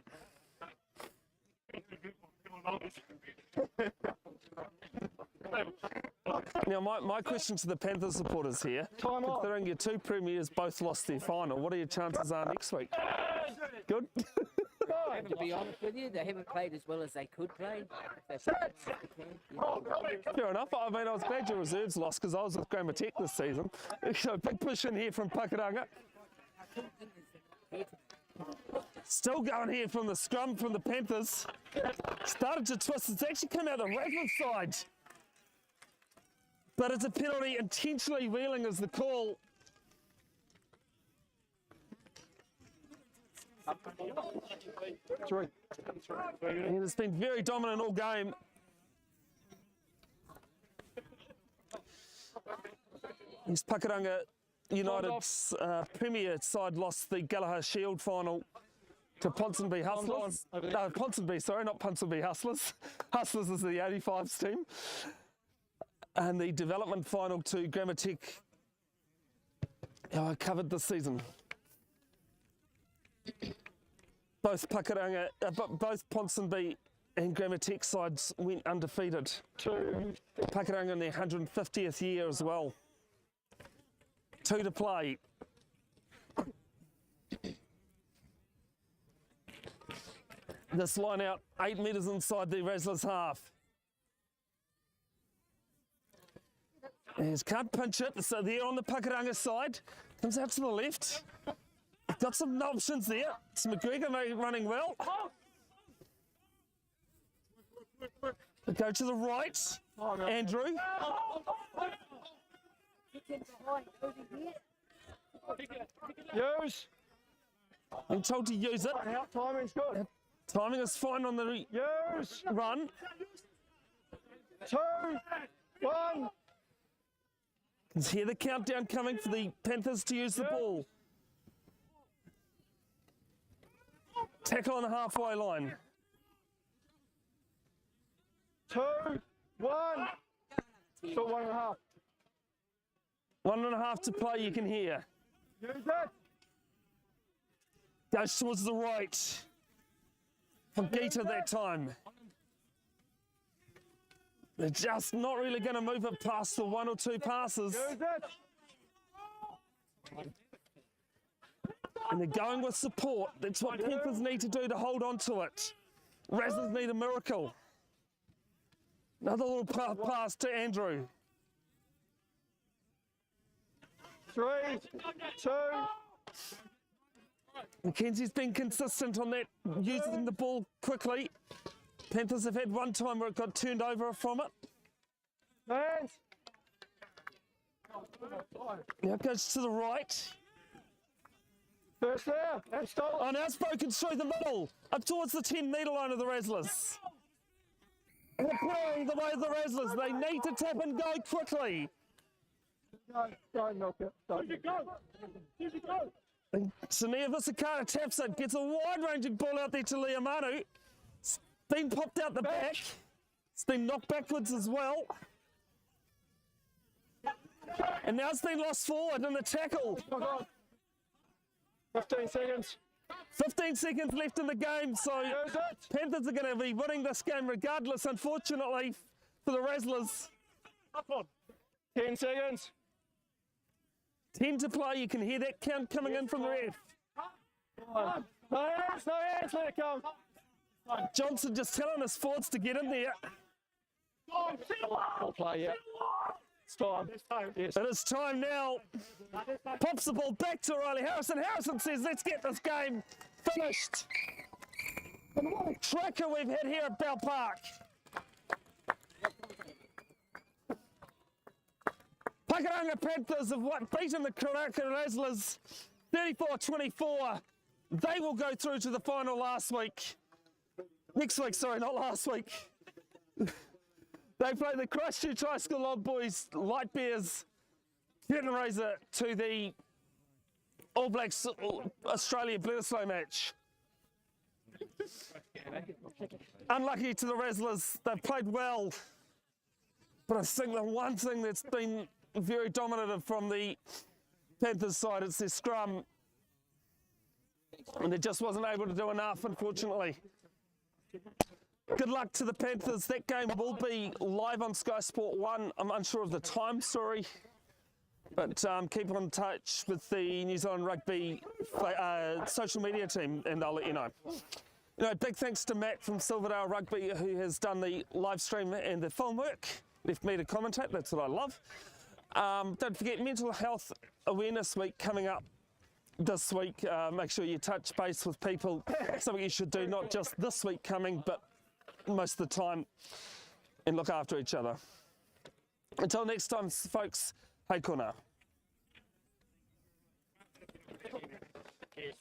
Now, my question to the Panthers supporters here, Time off. considering your two premiers both lost their final, what are your chances are next week? Good? To be honest with you, they haven't played as well as they could play. Fair enough. I mean, I was glad your reserves lost because I was with Grammatech this season. So big push in here from Pakuranga. Still going here from the scrum from the Panthers. Started to twist. It's actually come out the Razzlers side. But it's a penalty. Intentionally wheeling is the call. Three. And it's been very dominant all game. This Pakuranga United's premier side lost the Gallagher Shield final to Ponsonby Hustlers. No, Ponsonby, sorry, not Ponsonby Hustlers. Hustlers is the 85s team. And the development final to Grammatech, covered this season. Both Pakuranga, both Ponsonby and Grammatech sides went undefeated. Pakuranga in their 150th year as well. 2 to play. This line out 8 metres inside the Razzlers half. As can't pinch it, so there on the Pakuranga side. Comes out to the left. Got some options there. It's McGregor running well. Go to the right. Andrew. Use. I'm told to use it. Out. Timing's good. Timing is fine on the Use. run. 2, 1. You can hear the countdown coming for the Panthers to use the ball. Tackle on the halfway line. 2, 1. team. So 1.5. 1.5 to play, you can hear. Use it. Goes towards the right. For Gita that time. They're just not really going to move it past the 1 or 2 passes. Use it. And they're going with support. That's what Panthers need to do to hold on to it. Razzlers need a miracle. Another little pass to Andrew. 3, 2. Mackenzie's been consistent on that, using the ball quickly. Panthers have had one time where it got turned over from it. Hands. Now it goes to the right. First there. And stop. Oh, now it's broken through the middle, up towards the 10-metre line of the Razzlers. And they're playing the way of the Razzlers. They need to tap and go quickly. Don't knock it. Don't go. Sania Visakara taps it, gets a wide-ranging ball out there to Liamanu. It's been popped out the back. It's been knocked backwards as well. And now it's been lost forward in the tackle. 15 seconds. 15 seconds left in the game, so Use it. Panthers are going to be winning this game regardless, unfortunately, for the Razzlers. 10 seconds. 10 to play, you can hear that count coming in from the ref. No hands, let it come. Johnson just telling his forwards to get in there. I'll play, yeah. It's time. Yes. It is time now. Pops the ball back to Riley Harrison. Harrison says, let's get this game finished. And what a tracker we've had here at Bell Park. Pakuranga Panthers have beaten the Karaka Razzlers 34-24. They will go through to the final next week, sorry, not last week. They play the Christchurch High School Old Boys Light Bears, curtain raiser to the All Blacks Australia Bledisloe match. Unlucky to the Razzlers, they've played well, but I think the one thing that's been very dominative from the Panthers side is their scrum, and they just wasn't able to do enough, unfortunately. Good luck to the Panthers. That game will be live on Sky Sport 1. I'm unsure of the time, sorry. But keep in touch with the New Zealand Rugby social media team and they'll let you know. Big thanks to Matt from Silverdale Rugby who has done the live stream and the film work. Left me to commentate, that's what I love. Don't forget Mental Health Awareness Week coming up this week. Make sure you touch base with people. Something you should do, not just this week coming, but most of the time, and look after each other. Until next time, folks, hei kona. Yes.